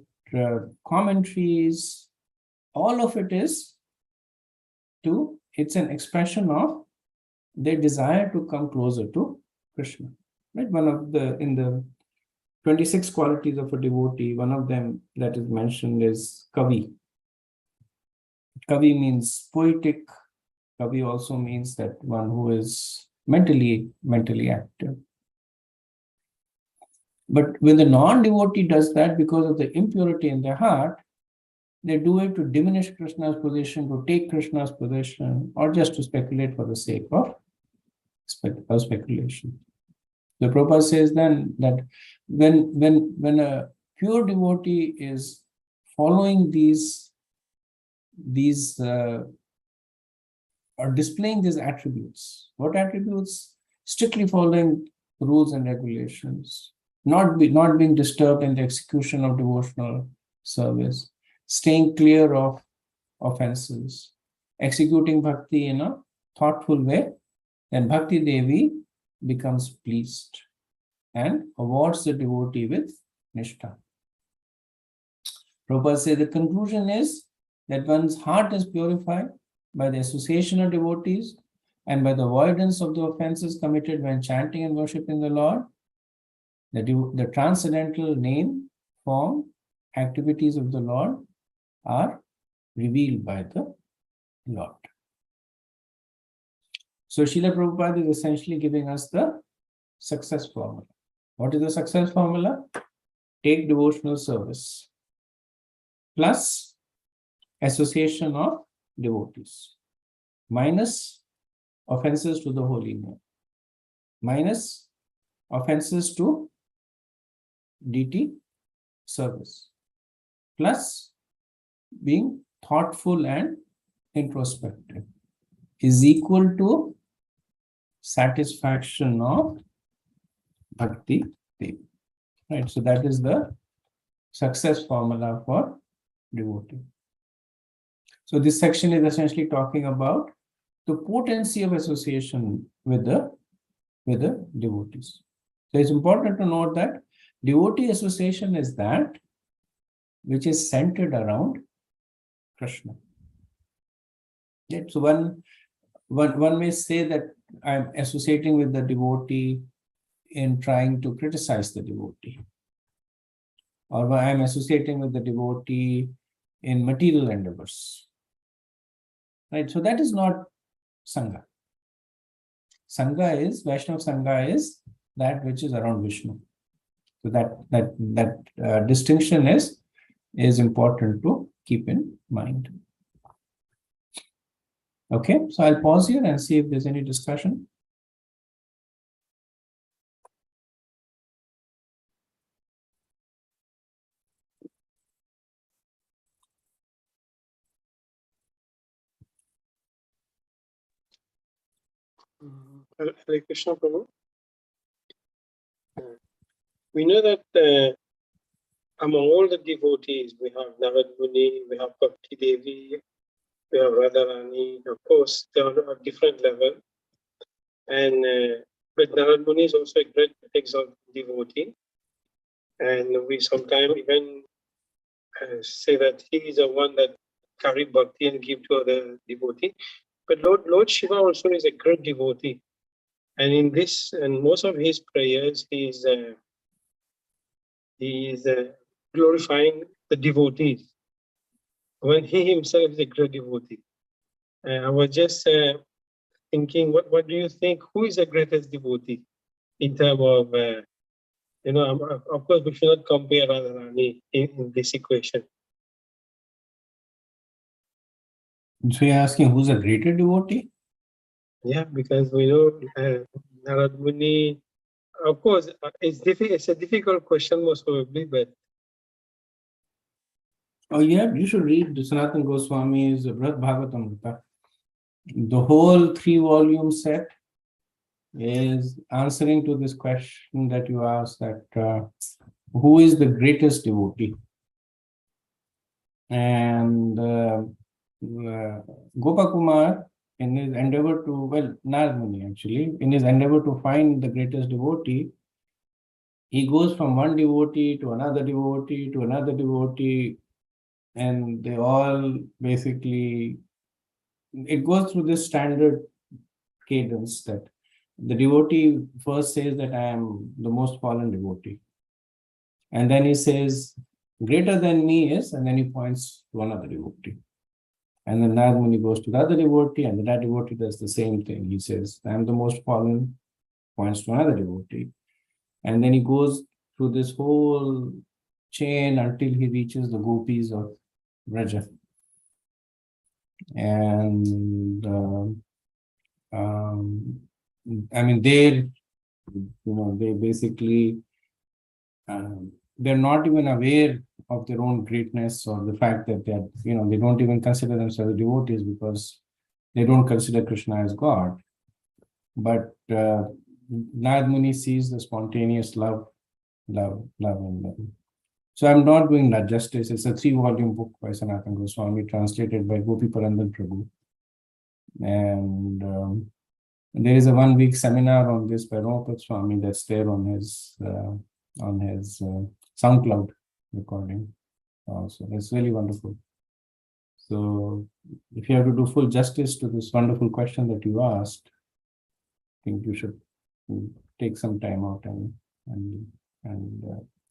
commentaries, all of it is it's an expression of their desire to come closer to Krishna. Right? In the 26 qualities of a devotee, one of them that is mentioned is Kavi. Kavi means poetic. Kavi also means that one who is mentally active. But when the non-devotee does that because of the impurity in their heart, they do it to diminish Krishna's position, to take Krishna's position, or just to speculate for the sake of speculation. The Prabhupada says then that when a pure devotee is following these or displaying these attributes, what attributes? Strictly following rules and regulations, not being disturbed in the execution of devotional service, staying clear of offenses, executing bhakti in a thoughtful way, then Bhakti Devi becomes pleased and awards the devotee with nishtha. Prabhupada says the conclusion is that one's heart is purified by the association of devotees and by the avoidance of the offenses committed when chanting and worshipping the Lord. The transcendental name, form, activities of the Lord are revealed by the Lord. So Srila Prabhupada is essentially giving us the success formula. What is the success formula? Take devotional service plus association of devotees minus offenses to the holy name minus offenses to deity service plus being thoughtful and introspective is equal to satisfaction of Bhakti Devi. Right, so that is the success formula for devotee. So this section is essentially talking about the potency of association with the devotees. So it's important to note that devotee association is that which is centered around Krishna. Right? So one may say that I'm associating with the devotee in trying to criticize the devotee, or I'm associating with the devotee in material endeavors. Right? So that is not Sangha. Vaishnava Sangha is that which is around Vishnu. So that distinction is important to keep in mind. Okay, so I'll pause here and see if there's any discussion. Hare Krishna, Prabhu. We know that among all the devotees, we have Narad Muni, we have Bhakti Devi, we have Radharani. Of course, they are at different level. And but Narad Muni is also a great exalted devotee. And we sometimes even say that he is the one that carry bhakti and give to other devotee. But Lord Shiva also is a great devotee. And in this, and most of his prayers, he is glorifying the devotees when he himself is a great devotee. I was just thinking, what do you think? Who is the greatest devotee in terms of, of course, we should not compare Radharani in this equation. So you're asking who's a greater devotee? Yeah, because we know Narad Muni, of course, it's a difficult question most probably, but Oh yeah, you should read Sanatana Goswami's Brhat Bhagavatamrita. The whole 3-volume set is answering to this question that you asked, that who is the greatest devotee? And Gopakumar, in his endeavor to, Narad Muni actually, in his endeavor to find the greatest devotee, he goes from one devotee to another devotee to another devotee, and they all basically, it goes through this standard cadence that the devotee first says that I am the most fallen devotee. And then he says, greater than me is, and then he points to another devotee. And then Narad Muni goes to the other devotee, and that devotee does the same thing. He says, I am the most fallen, points to another devotee. And then he goes through this whole chain until he reaches the gopis of Vraja. And they basically, they're not even aware of their own greatness or the fact that they don't even consider themselves devotees because they don't consider Krishna as God. But Narad Muni sees the spontaneous love. So I'm not doing that justice. It's a 3-volume book by Sanatana Goswami, translated by Gopi Parandan Prabhu. And there is a 1-week seminar on this by Vaibhava Swami that's there on his SoundCloud recording. So it's really wonderful. So if you have to do full justice to this wonderful question that you asked, I think you should take some time out and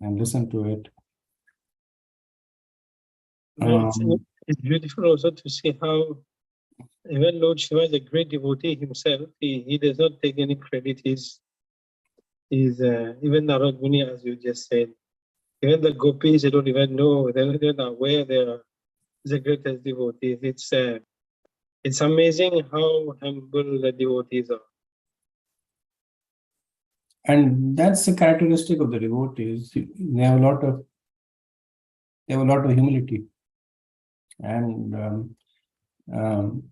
listen to it. It's beautiful also to see how even Lord Shiva is a great devotee himself. He does not take any credit. He's even Narad Muni, as you just said. Even the gopis, they don't even know. They're not even aware they are the greatest devotees. It's amazing how humble the devotees are. And that's the characteristic of the devotees. They have a lot of humility, and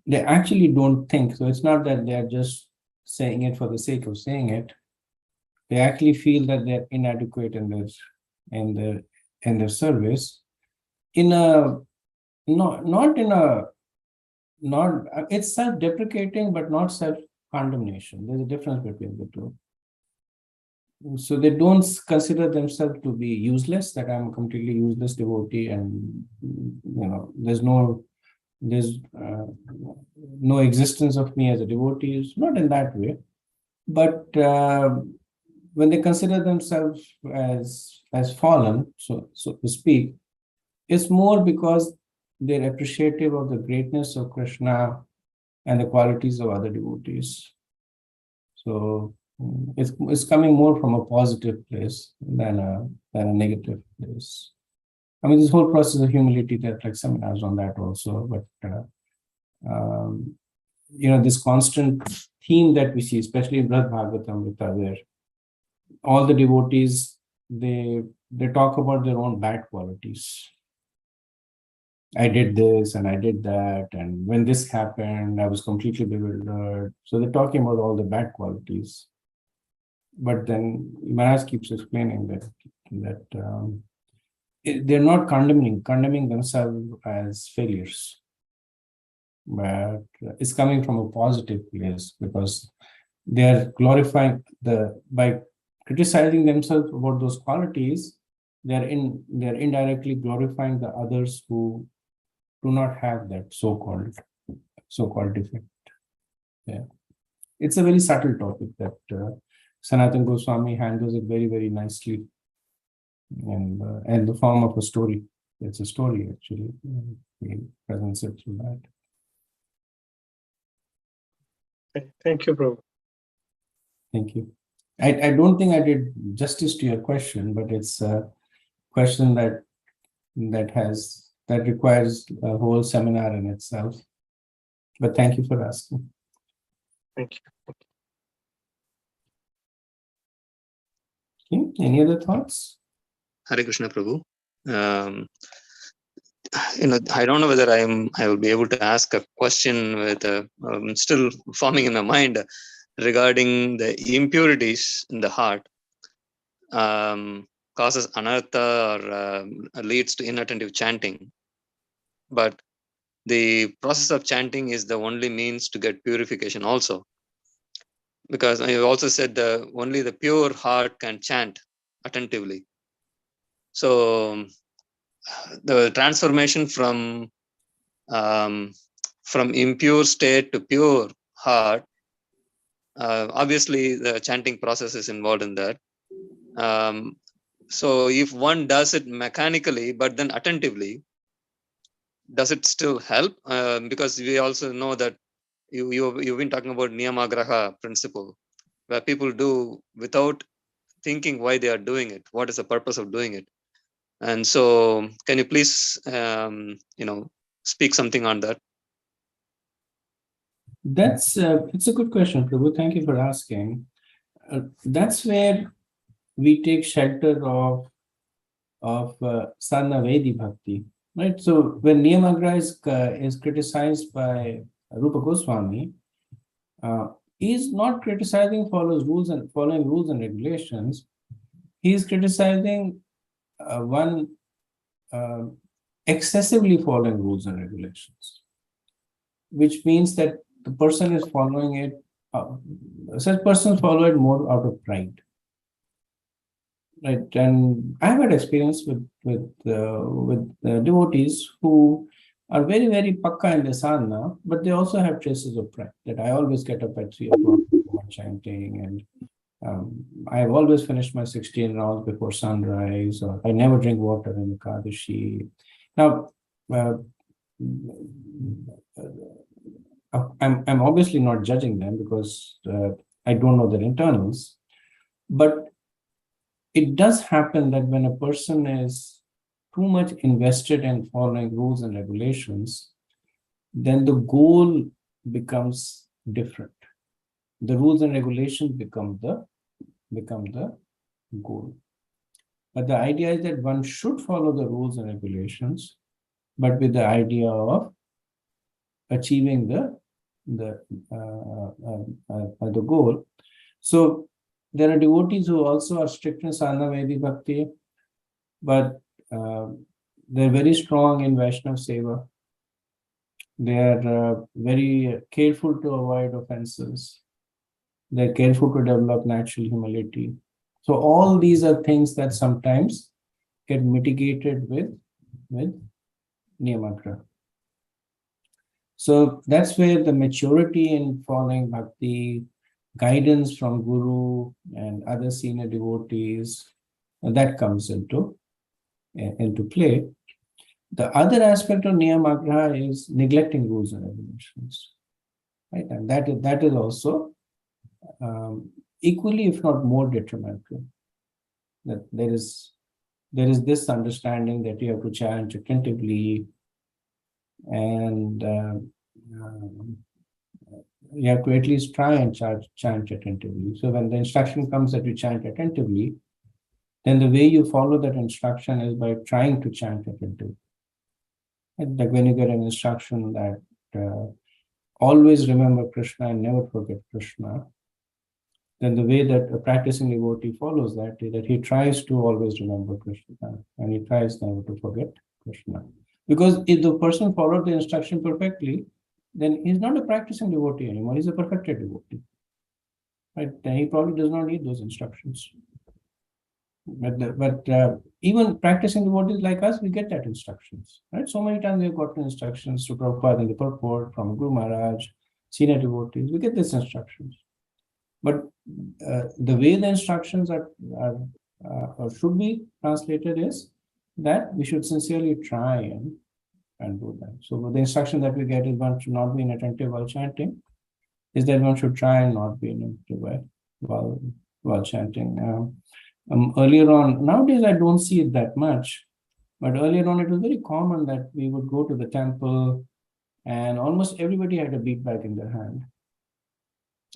they actually don't think. So it's not that they're just saying it for the sake of saying it. They actually feel that they're inadequate in their service. It's self-deprecating, but not self-condemnation. There's a difference between the two. So they don't consider themselves to be useless, that I'm a completely useless devotee, and there's no existence of me as a devotee. It's not in that way. But when they consider themselves as fallen, so to speak, it's more because they're appreciative of the greatness of Krishna and the qualities of other devotees. So it's coming more from a positive place than a negative place. I mean, this whole process of humility, there are like seminars on that also, but this constant theme that we see, especially in Brad Bhagavatamrita, where all the devotees, they talk about their own bad qualities. I did this and I did that, and when this happened, I was completely bewildered. So they're talking about all the bad qualities. But then Maharaj keeps explaining that they're not condemning themselves as failures, but it's coming from a positive place, because they're glorifying by criticizing themselves about those qualities, they're indirectly glorifying the others who do not have that so-called defect. Yeah, it's a very subtle topic that Sanatana Goswami handles it very, very nicely, and the form of a story. It's a story, actually. He presents it through that. Thank you, Prabhu. Thank you. I don't think I did justice to your question, but it's a question that requires a whole seminar in itself. But thank you for asking. Thank you. Okay. Any other thoughts? Hare Krishna, Prabhu. I don't know whether I will be able to ask a question with still forming in my mind regarding the impurities in the heart, causes anartha or leads to inattentive chanting. But the process of chanting is the only means to get purification also. Because I also said only the pure heart can chant attentively. So the transformation from impure state to pure heart, obviously the chanting process is involved in that. So if one does it mechanically but then attentively, does it still help? Because we also know that you've been talking about niyamagraha principle, where people do without thinking why they are doing it, what is the purpose of doing it. And so can you please speak something on that? It's a good question, Prabhu. Thank you for asking. That's where we take shelter of Sarna Vedi Bhakti, right? So when Niyamagraha is criticized by Rupa Goswami, he's not criticizing following rules and regulations. He's criticizing one excessively following rules and regulations, which means that the person is following it, such persons follow it more out of pride. Right, and I've had experience with devotees who are very, very pakka in the sadhana, but they also have traces of pride. That I always get up at 3 o'clock for chanting, and I've always finished my 16 rounds before sunrise, or I never drink water in the Kadashi. Now, I'm obviously not judging them because I don't know their internals, but it does happen that when a person is too much invested in following rules and regulations, then the goal becomes different. The rules and regulations become the goal. But the idea is that one should follow the rules and regulations, but with the idea of achieving the goal. So there are devotees who also are strict in sadhana, Vaidhi Bhakti, but they're very strong in Vaishnava Seva. They are very careful to avoid offenses. They're careful to develop natural humility. So all these are things that sometimes get mitigated with Niyamagraha. So that's where the maturity in following bhakti, guidance from Guru and other senior devotees, that comes into play. The other aspect of Niyamagraha is neglecting rules and regulations, right? And that is also equally, if not more, detrimental. That there is this understanding that you have to chant attentively, and you have to at least try and chant attentively. So when the instruction comes that you chant attentively, then the way you follow that instruction is by trying to chant attentively. Like when you get an instruction that always remember Krishna and never forget Krishna, then the way that a practicing devotee follows that is that he tries to always remember Krishna and he tries never to forget Krishna. Because if the person followed the instruction perfectly, then he's not a practicing devotee anymore, he's a perfected devotee. Right? Then he probably does not need those instructions. But even practicing devotees like us, we get that instructions. Right? So many times we've gotten instructions to Prabhupada in the purport, from Guru Maharaj, senior devotees, we get these instructions. But the way the instructions are or should be translated is that we should sincerely try and do that. So the instruction that we get is one should not be inattentive while chanting, is that one should try and not be inattentive while chanting. Earlier on, nowadays I don't see it that much, but earlier on it was very common that we would go to the temple and almost everybody had a bead bag in their hand.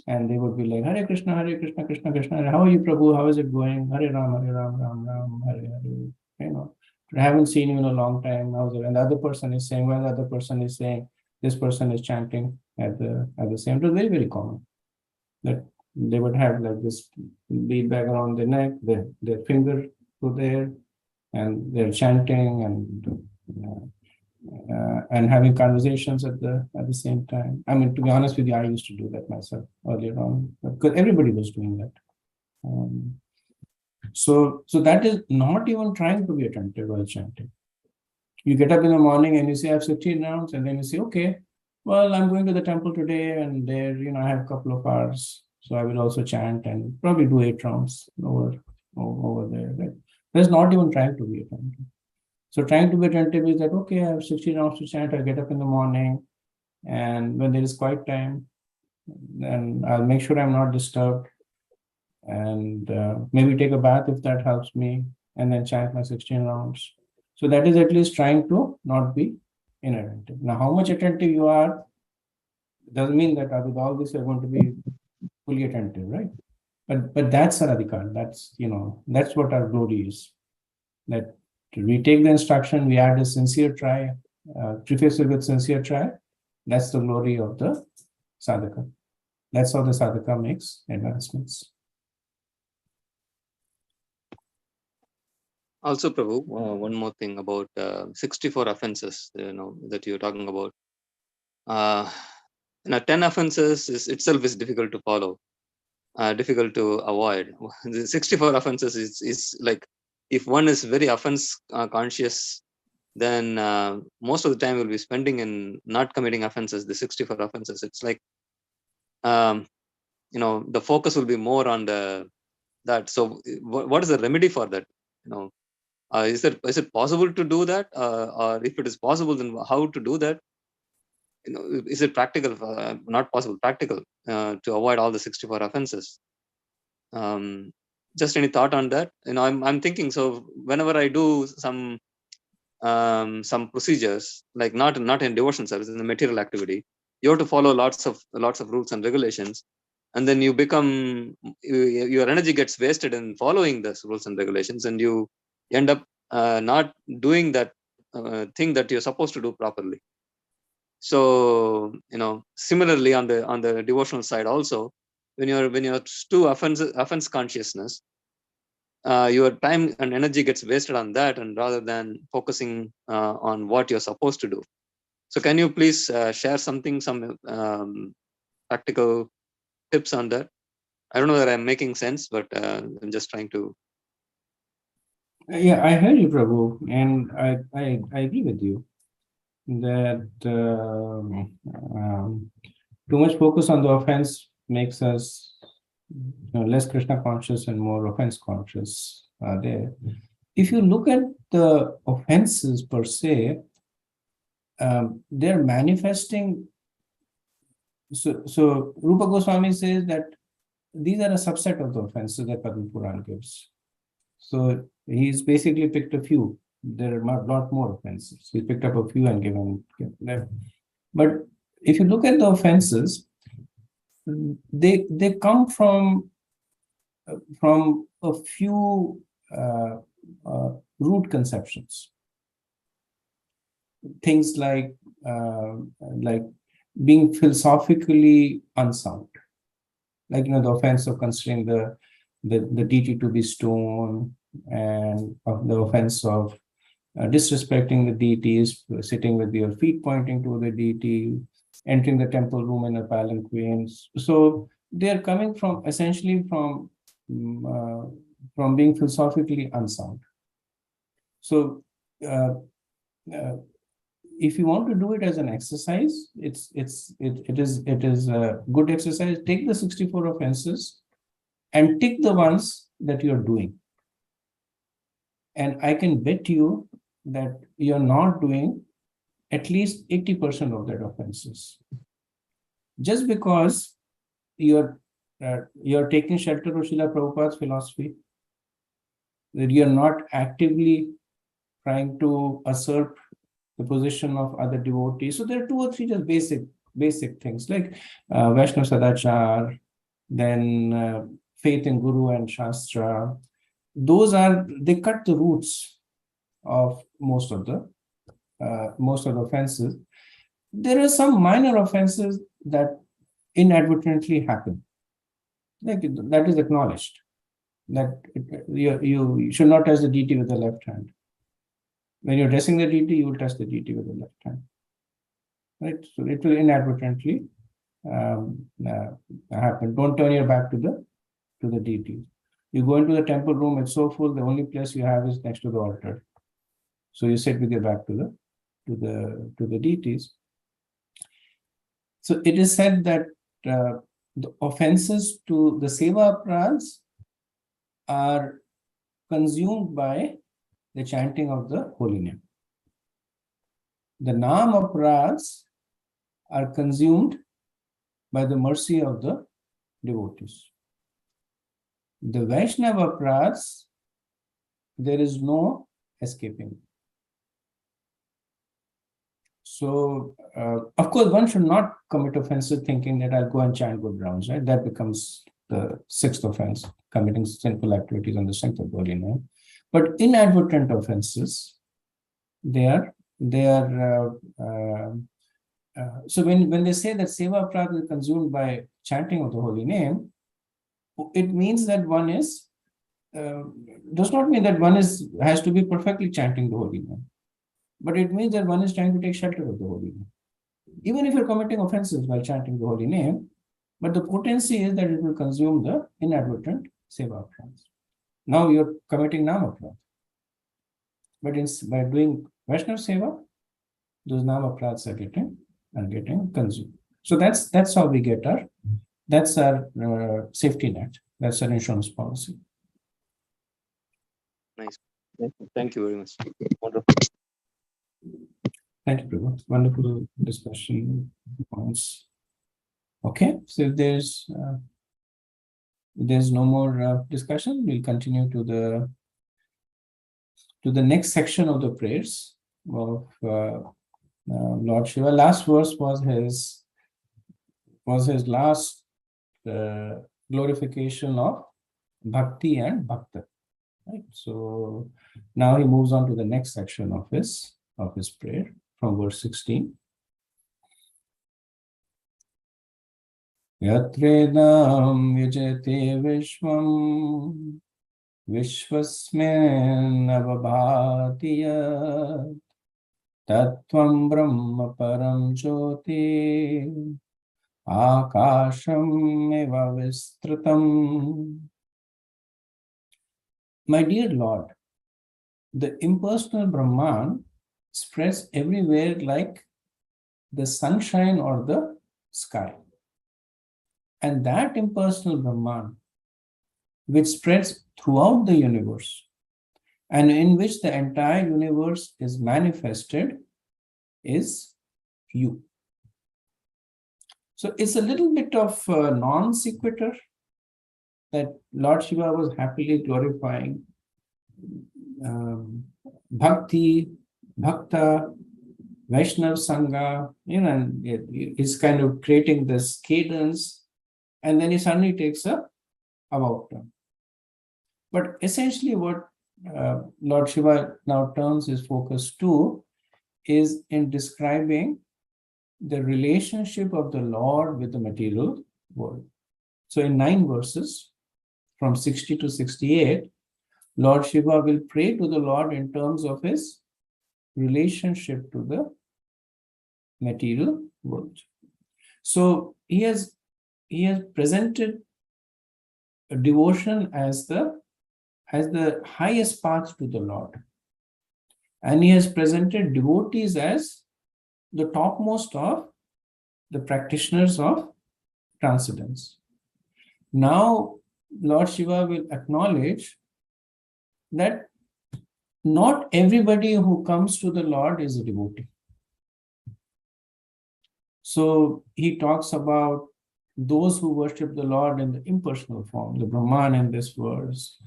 And they would be like, Hare Krishna, Krishna Krishna. How are you, Prabhu? How is it going? Hare Ram, Ram Ram, Hare Hare. You know, I haven't seen you in a long time. How's it? And the other person is saying, well, the other person is saying, this person is chanting at the same. It was very, very common that they would have like this bead bag around their neck, their finger to there, and they're chanting and having conversations at the same time. I mean, to be honest with you, I used to do that myself earlier on because everybody was doing that. So that is not even trying to be attentive while chanting. You get up in the morning and you say, I have 16 rounds, and then you say, okay, well, I'm going to the temple today, and there, I have a couple of hours, so I will also chant and probably do 8 rounds over there. Right? That's not even trying to be attentive. So trying to be attentive is that, okay, I have 16 rounds to chant, I'll get up in the morning, and when there is quiet time, then I'll make sure I'm not disturbed, and maybe take a bath if that helps me, and then chant my 16 rounds. So that is at least trying to not be inattentive. Now, how much attentive you are doesn't mean that with all this you're going to be fully attentive, right? But that's our adhikar. That's what our glory is. That we take the instruction, we add a sincere try, preface it with sincere try. That's the glory of the sadhaka. That's how the sadhaka makes advancements. Also, Prabhu, one more thing about 64 offenses, that you're talking about. 10 offenses itself is difficult to follow, difficult to avoid. The 64 offenses is like, if one is very offense conscious, then most of the time we'll be spending in not committing offenses, the 64 offenses. It's like, the focus will be more on that. So what is the remedy for that? Is it possible to do that? Or if it is possible, then how to do that? Is it practical? Not possible, practical to avoid all the 64 offenses. Just any thought on that? I'm thinking. So whenever I do some procedures, like not in devotion service, in the material activity, you have to follow lots of rules and regulations, and then your energy gets wasted in following those rules and regulations, and you end up not doing that thing that you're supposed to do properly. So similarly on the devotional side also, when you're too offense consciousness, your time and energy gets wasted on that, and rather than focusing on what you're supposed to do. So can you please share some practical tips on that? I don't know that I'm making sense, but I'm just trying to. Yeah, I heard you, Prabhu, and I agree with you that too much focus on the offense makes us less Krishna conscious and more offense conscious there. If you look at the offenses per se, they're manifesting. So Rupa Goswami says that these are a subset of the offenses that Padma Puran gives. So he's basically picked a few. There are a lot more offenses. He picked up a few and given them. But if you look at the offenses, they come from a few root conceptions. Things like being philosophically unsound, like the offense of considering the deity to be stone, and of the offense of disrespecting the deities, sitting with your feet pointing to the deity, entering the temple room in a palanquin. So they are coming from essentially from being philosophically unsound. So if you want to do it as an exercise, it is a good exercise. Take the 64 offenses and tick the ones that you're doing. And I can bet you that you're not doing at least 80% of that offenses. Just because you're taking shelter of Srila Prabhupada's philosophy, that you're not actively trying to usurp the position of other devotees. So there are 2 or 3 just basic things like Vaishnava Sadachar, then faith in Guru and Shastra. They cut the roots of most of the offenses. There are some minor offenses that inadvertently happen. Like that is acknowledged. That you should not touch the deity with the left hand. When you're dressing the deity, you will touch the deity with the left hand. Right? So it will inadvertently happen. Don't turn your back to the deity. You go into the temple room, it's so full, the only place you have is next to the altar. So you sit with your back to the deities. So it is said that the offenses to the seva aparadhas are consumed by the chanting of the holy name. The nam aparadhas are consumed by the mercy of the devotees. The Vaishnava aparadhas, there is no escaping. So, of course, one should not commit offenses thinking that I'll go and chant good rounds, right? That becomes the 6th offense, committing sinful activities on the strength of holy name. But inadvertent offenses, so when they say that seva aparadha is consumed by chanting of the holy name, it means that one is, does not mean that one has to be perfectly chanting the holy name, but it means that one is trying to take shelter of the holy name. Even if you're committing offenses while chanting the holy name, but the potency is that it will consume the inadvertent seva prans. Now you're committing nama prans. But by doing Vaishnava seva, those nama prans are getting consumed. So that's how we get that's our safety net. That's our insurance policy. Nice. Thank you very much. Wonderful. Thank you, Prabhu. Wonderful discussion points. Okay, so if there's no more discussion, we'll continue to the next section of the prayers of Lord Shiva. Last verse was his last glorification of Bhakti and Bhakta. Right. So now he moves on to the next section of his prayer from verse 16. Yatredam vijayate vishvam vishvasmin avabhatiyat tattvam brahma param jyoti akasham eva vistratam. My dear Lord, the impersonal Brahman spreads everywhere like the sunshine or the sky. And that impersonal Brahman, which spreads throughout the universe, and in which the entire universe is manifested, is you. So it's a little bit of non sequitur that Lord Shiva was happily glorifying Bhakti, Bhakta, Vaishnava Sangha, and he's kind of creating this cadence, and then he suddenly takes a about turn. But essentially what Lord Shiva now turns his focus to is in describing the relationship of the Lord with the material world. So in 9 verses, from 60 to 68, Lord Shiva will pray to the Lord in terms of his relationship to the material world. So he has presented a devotion as the highest path to the Lord. And he has presented devotees as the topmost of the practitioners of transcendence. Now, Lord Shiva will acknowledge that not everybody who comes to the Lord is a devotee. So he talks about those who worship the Lord in the impersonal form, the Brahman in this verse,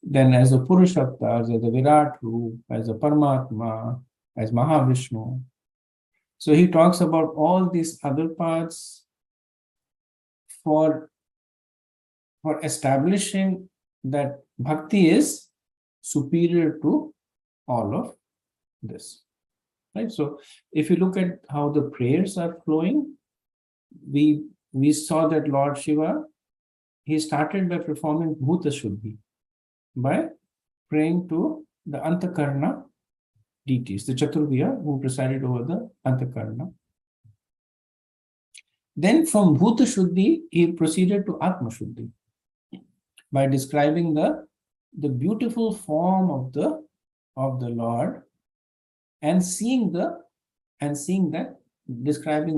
then as the Purushattas, as the Virat Roop, as the Paramatma, as Mahavishnu. So he talks about all these other paths for establishing that bhakti is superior to all of this. Right? So if you look at how the prayers are flowing, we saw that Lord Shiva, he started by performing Bhuta Shuddhi, by praying to the Antakarna deities, the Chaturviya who presided over the Antakarna. Then from Bhuta Shuddhi, he proceeded to Atma Shuddhi by describing the beautiful form of the Lord and describing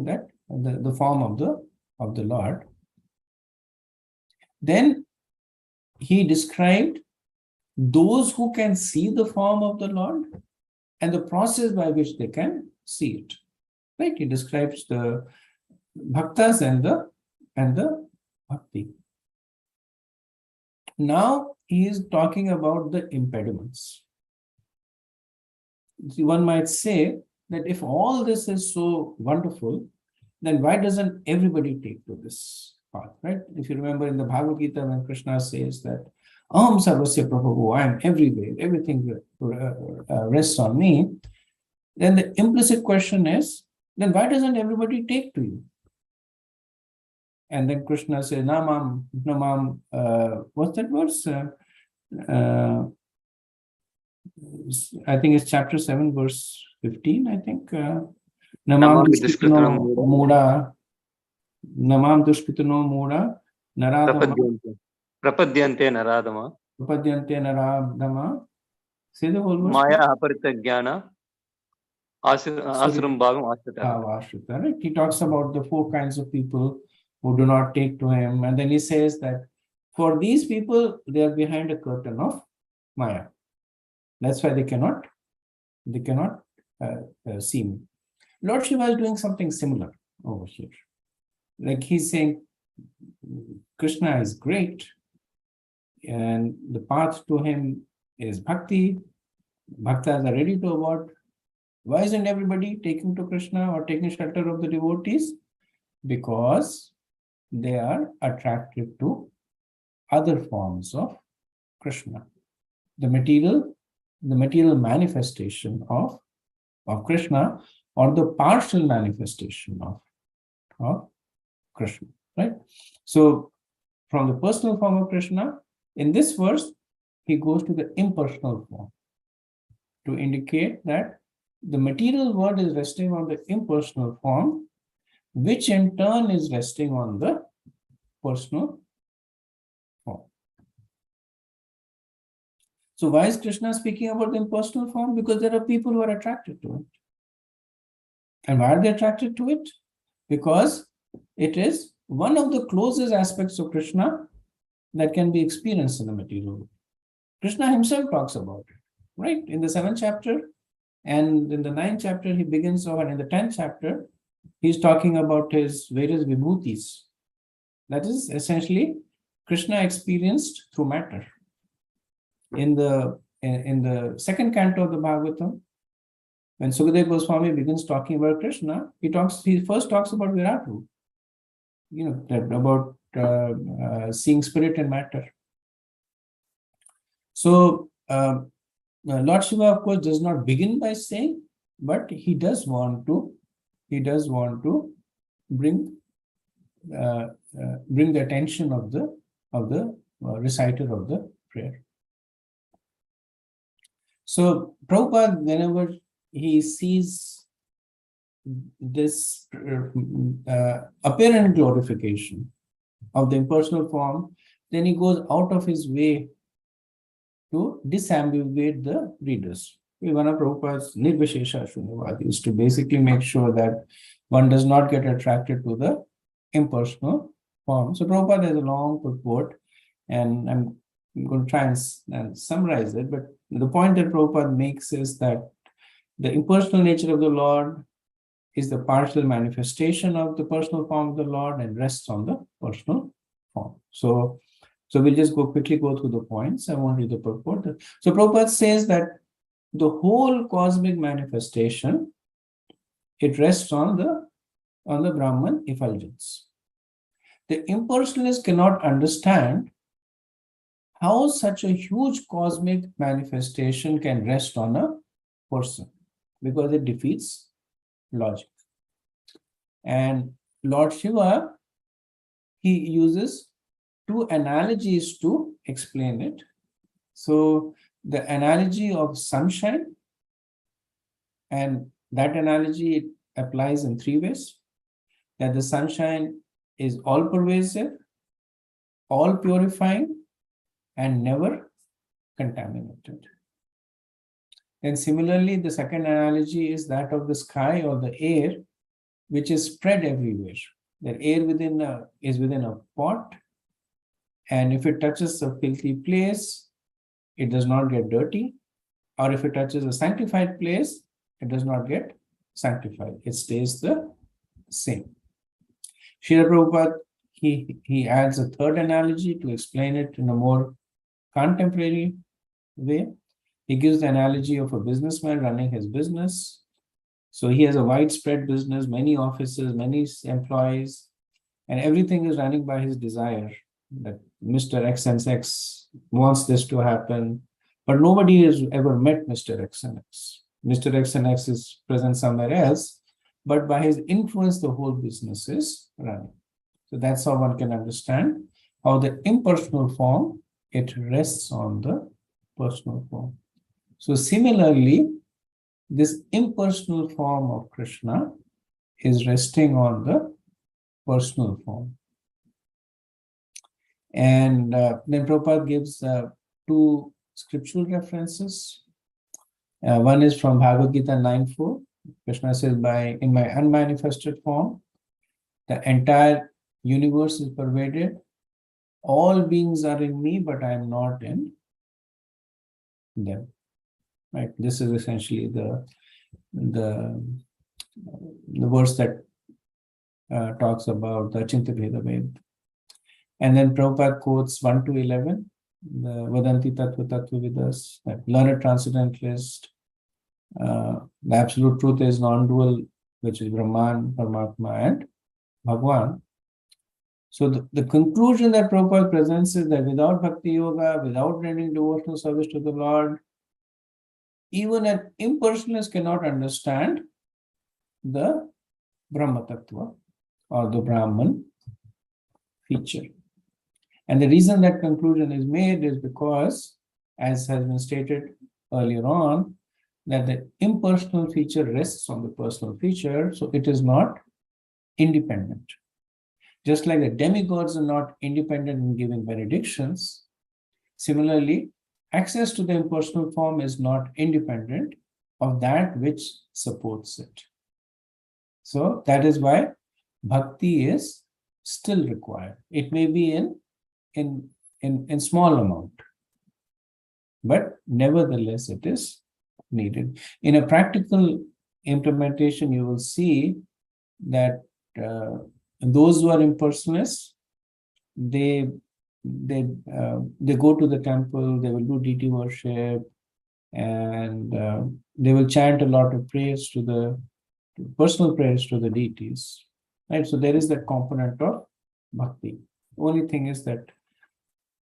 that the form of the Lord. Then he described those who can see the form of the Lord and the process by which they can see it. Right? He describes the bhaktas and the bhakti. Now he is talking about the impediments. See, one might say that if all this is so wonderful, then why doesn't everybody take to this path, right? If you remember in the Bhagavad Gita, when Krishna says that Aham Sarvasya Prabhu, I am everywhere, everything rests on me, then the implicit question is, then why doesn't everybody take to you? And then Krishna says, Namam, what's that verse? I think it's chapter 7, verse 15, I think. Namam Namam Dushkritano Dushkritano Muda. Namam Dushkritano Muda. Naradama. Prapadyante Naradama. Upadyante Naradama. Say the whole verse. Maya Aparita Jnana. Asuram Bhagam Ashrita. Right? He talks about the 4 kinds of people who do not take to him. And then he says that for these people, they are behind a curtain of Maya. That's why they cannot see me. Lord Shiva is doing something similar over here. Like he's saying, Krishna is great, and the path to him is bhakti. Bhaktas are ready to award. Why isn't everybody taking to Krishna or taking shelter of the devotees? Because they are attracted to other forms of Krishna. The material manifestation of Krishna, or the partial manifestation of Krishna, right? So from the personal form of Krishna, in this verse, he goes to the impersonal form to indicate that the material world is resting on the impersonal form, which in turn is resting on the personal form. So why is Krishna speaking about the impersonal form? Because there are people who are attracted to it. And why are they attracted to it? Because it is one of the closest aspects of Krishna that can be experienced in the material world. Krishna himself talks about it, right? In the 7th chapter and in the 9th chapter, he begins off, and in the 10th chapter, he's talking about his various vibhutis. That is essentially Krishna experienced through matter. In the 2nd canto of the Bhagavatam, when Sukadeva Goswami begins talking about Krishna, he first talks about Viratu, about seeing spirit and matter. So Lord Shiva, of course, does not begin by saying, but he does want to bring the attention of the reciter of the prayer. So Prabhupada, whenever he sees this apparent glorification of the impersonal form, then he goes out of his way to disambiguate the readers. One of Prabhupada's Nirvishesha Shunyavad is to basically make sure that one does not get attracted to the impersonal form. So Prabhupada has a long purport, and I'm going to try and summarize it, but the point that Prabhupada makes is that the impersonal nature of the Lord is the partial manifestation of the personal form of the Lord and rests on the personal form. So we'll just quickly go through the points. I won't read the purport. So Prabhupada says that the whole cosmic manifestation, it rests on the Brahman effulgence. The impersonalists cannot understand how such a huge cosmic manifestation can rest on a person, because it defeats logic. And Lord Shiva, he uses 2 analogies to explain it. So the analogy of sunshine, and that analogy applies in 3 ways. That the sunshine is all pervasive, all purifying, and never contaminated. And similarly, the second analogy is that of the sky or the air, which is spread everywhere. The air is within a pot, and if it touches a filthy place, it does not get dirty. Or if it touches a sanctified place, it does not get sanctified. It stays the same. Srila Prabhupada, he adds a third analogy to explain it in a more contemporary way. He gives the analogy of a businessman running his business. So he has a widespread business, many offices, many employees, and everything is running by his desire that Mr. X and X wants this to happen, but nobody has ever met Mr. X and X. Mr. X and X is present somewhere else, but by his influence, the whole business is running. So that's how one can understand how the impersonal form, it rests on the personal form. So similarly, this impersonal form of Krishna, is resting on the personal form. And then Prabhupada gives two scriptural references. One is from Bhagavad Gita 9.4. Krishna says, in my unmanifested form, the entire universe is pervaded. All beings are in me, but I am not in them. Right? This is essentially the verse that talks about the Achintya Bheda Ved. And then Prabhupada quotes 1 to 11, the Vadanti Tattva Tattva Vidas, that learned transcendentalist. The absolute truth is non-dual, which is Brahman, Paramatma, and Bhagwan. So the conclusion that Prabhupada presents is that without Bhakti Yoga, without rendering devotional service to the Lord, even an impersonalist cannot understand the Brahma Tattva or the Brahman feature. And the reason that conclusion is made is because, as has been stated earlier on, that the impersonal feature rests on the personal feature, so it is not independent. Just like the demigods are not independent in giving benedictions, similarly, access to the impersonal form is not independent of that which supports it. So that is why bhakti is still required. It may be in small amount, but nevertheless it is needed. In a practical implementation, you will see that those who are impersonalists, they go to the temple, they will do deity worship, and they will chant a lot of prayers to the personal prayers to the deities. Right? So there is that component of bhakti. The only thing is that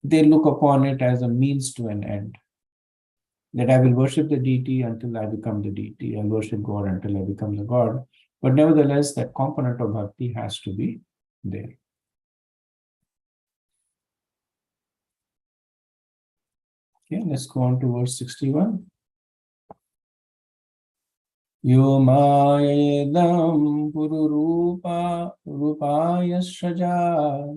they look upon it as a means to an end. That I will worship the deity until I become the deity. I'll worship God until I become the God. But nevertheless, that component of bhakti has to be there. Okay, let's go on to verse 61. Yo mayedam pururupa rupaya shaja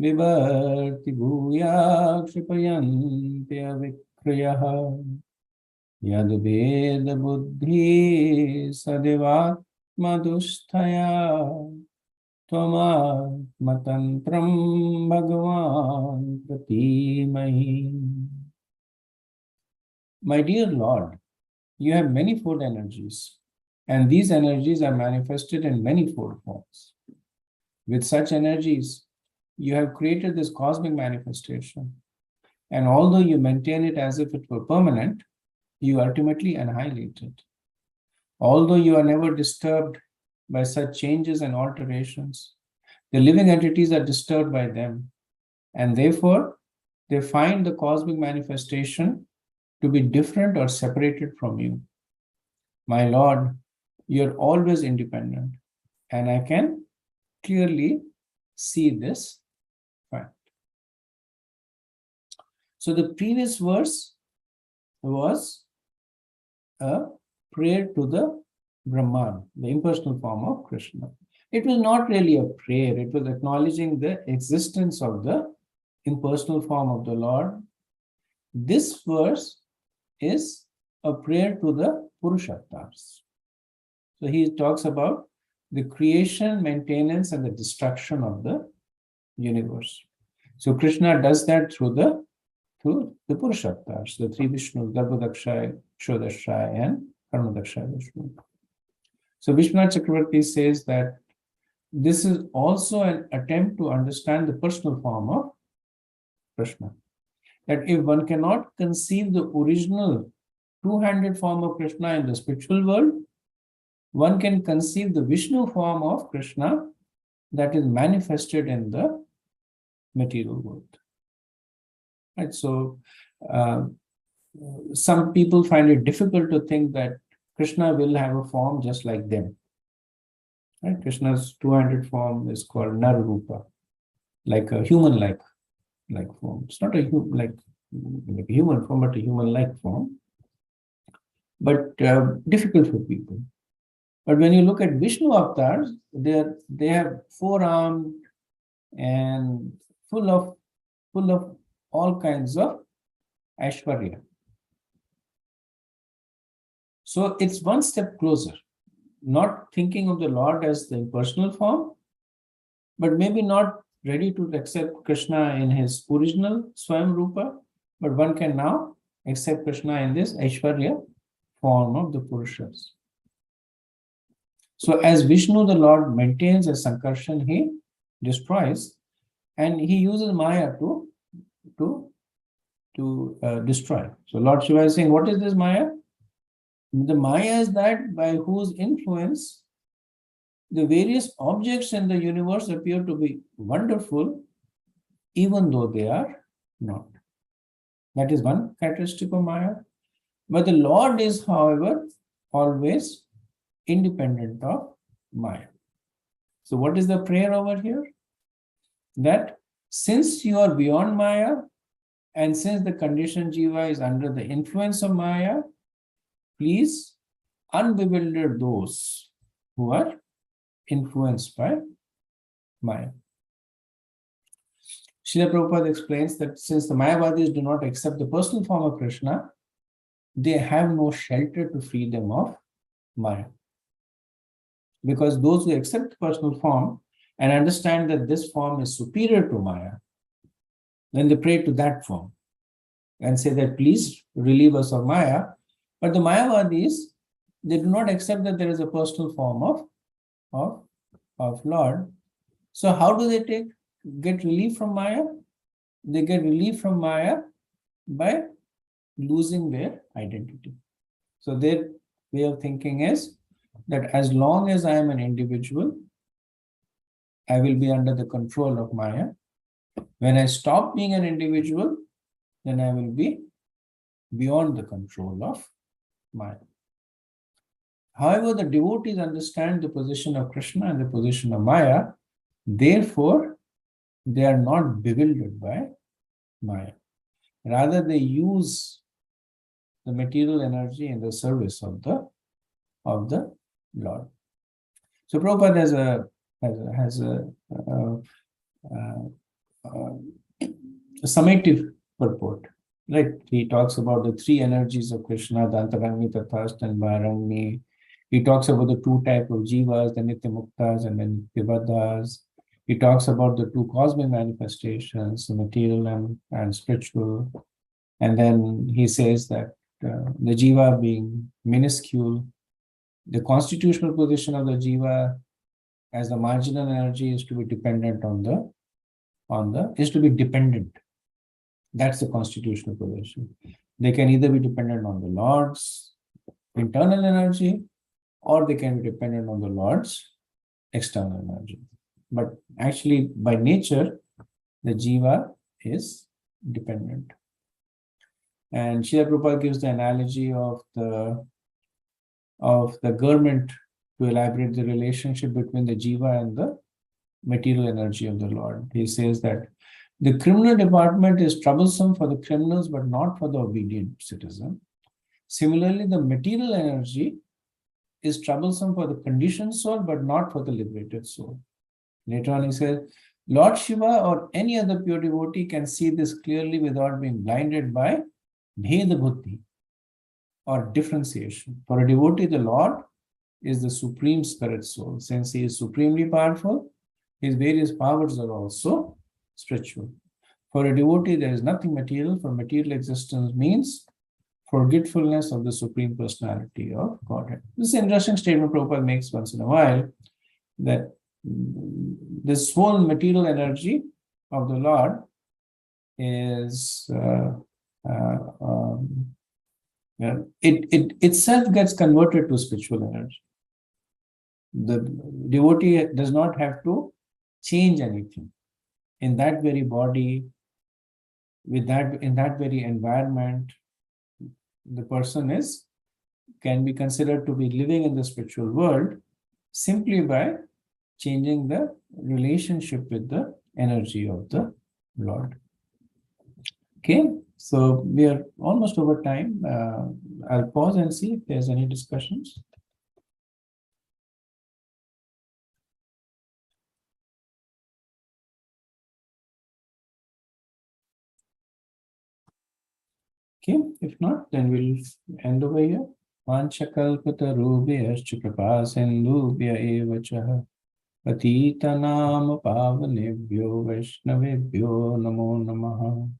vivarti bhuya kripayantya vikriyaha yad veda buddhi sadevat madusthaya tvamat matantram bhagavan pratimahi. My dear Lord, you have many fold energies, and these energies are manifested in many fold forms. With such energies, you have created this cosmic manifestation, and although you maintain it as if it were permanent, you ultimately annihilate it. Although you are never disturbed by such changes and alterations, the living entities are disturbed by them, and therefore they find the cosmic manifestation to be different or separated from you. My Lord, you're always independent, and I can clearly see this fact. So the previous verse was a prayer to the Brahman, the impersonal form of Krishna. It was not really a prayer, it was acknowledging the existence of the impersonal form of the Lord. This verse is a prayer to the Purusharthas. So he talks about the creation, maintenance, and the destruction of the universe. So Krishna does that through the Purusharthas, the three Vishnus, Garbhodakshaya, Shodashaya, and Karmadakshaya Vishnu. So Vishwanath Chakravarti says that this is also an attempt to understand the personal form of Krishna. That if one cannot conceive the original two-handed form of Krishna in the spiritual world, one can conceive the Vishnu form of Krishna that is manifested in the material world. Right? So some people find it difficult to think that Krishna will have a form just like them. Right? Krishna's two-handed form is called Nararupa, like a human-like form. It's not a human form, but a human-like form. But difficult for people. But when you look at Vishnu avatars, they have four-armed and full of all kinds of Aishwarya. So it's one step closer, not thinking of the Lord as the impersonal form, but maybe not ready to accept Krishna in his original Swayam Rupa, but one can now accept Krishna in this Aishwarya form of the Purushas. So as Vishnu, the Lord, maintains as Sankarshan, he destroys, and he uses Maya to destroy. So Lord Shiva is saying, what is this Maya? The Maya is that by whose influence the various objects in the universe appear to be wonderful, even though they are not. That is one characteristic of Maya. But the Lord is, however, always independent of Maya. So what is the prayer over here? That since you are beyond Maya, and since the conditioned jiva is under the influence of Maya, please unbewilder those who are influenced by Maya. Srila Prabhupada explains that since the Mayavadis do not accept the personal form of Krishna, they have no shelter to free them of Maya. Because those who accept the personal form and understand that this form is superior to Maya, then they pray to that form and say that please relieve us of Maya. But the Mayavadis, they do not accept that there is a personal form of Lord. So how do they get relief from Maya? They get relief from Maya by losing their identity. So their way of thinking is that as long as I am an individual, I will be under the control of Maya. When I stop being an individual, then I will be beyond the control of Maya. However, the devotees understand the position of Krishna and the position of Maya. Therefore, they are not bewildered by Maya. Rather, they use the material energy in the service of the Lord. So Prabhupada has a summative purport. Right? He talks about the three energies of Krishna, the Antarangmi, Tathast, and Baharangmi. He talks about the two types of jivas, the Nitya Muktas and the Nitya. He talks about the two cosmic manifestations, the material and spiritual. And then he says that the jiva being minuscule, the constitutional position of the jiva as the marginal energy is to be dependent is to be dependent. That's the constitutional position. They can either be dependent on the Lord's internal energy, or they can be dependent on the Lord's external energy. But actually, by nature, the jiva is dependent. And Srila Prabhupada gives the analogy of the government to elaborate the relationship between the jiva and the material energy of the Lord. He says that the criminal department is troublesome for the criminals, but not for the obedient citizen. Similarly, the material energy is troublesome for the conditioned soul, but not for the liberated soul. Later on, he says, Lord Shiva or any other pure devotee can see this clearly without being blinded by Bheda Buddhi or differentiation. For a devotee, the Lord is the supreme spirit soul. Since he is supremely powerful, his various powers are also spiritual. For a devotee, there is nothing material, for material existence means forgetfulness of the Supreme Personality of Godhead. This is an interesting statement Prabhupada makes once in a while, that this whole material energy of the Lord is it itself gets converted to spiritual energy. The devotee does not have to change anything. In that very body, in that very environment, the person can be considered to be living in the spiritual world simply by changing the relationship with the energy of the Lord. Okay, so we are almost over time. I'll pause and see if there's any discussions. Okay, if not, then we'll end over here. Vanchakalpatarubhyascha kripa sindhubhya eva cha patitanam pavanebhyo vaishnavebhyo namo namaha.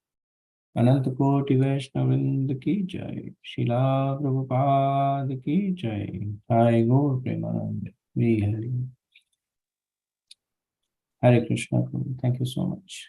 Anantakoti Vaishnavind ki jai, Srila Prabhupada ki jai, Jai Gaur Premanand, Hare Hare. Hare Krishna Prabhu. Thank you so much.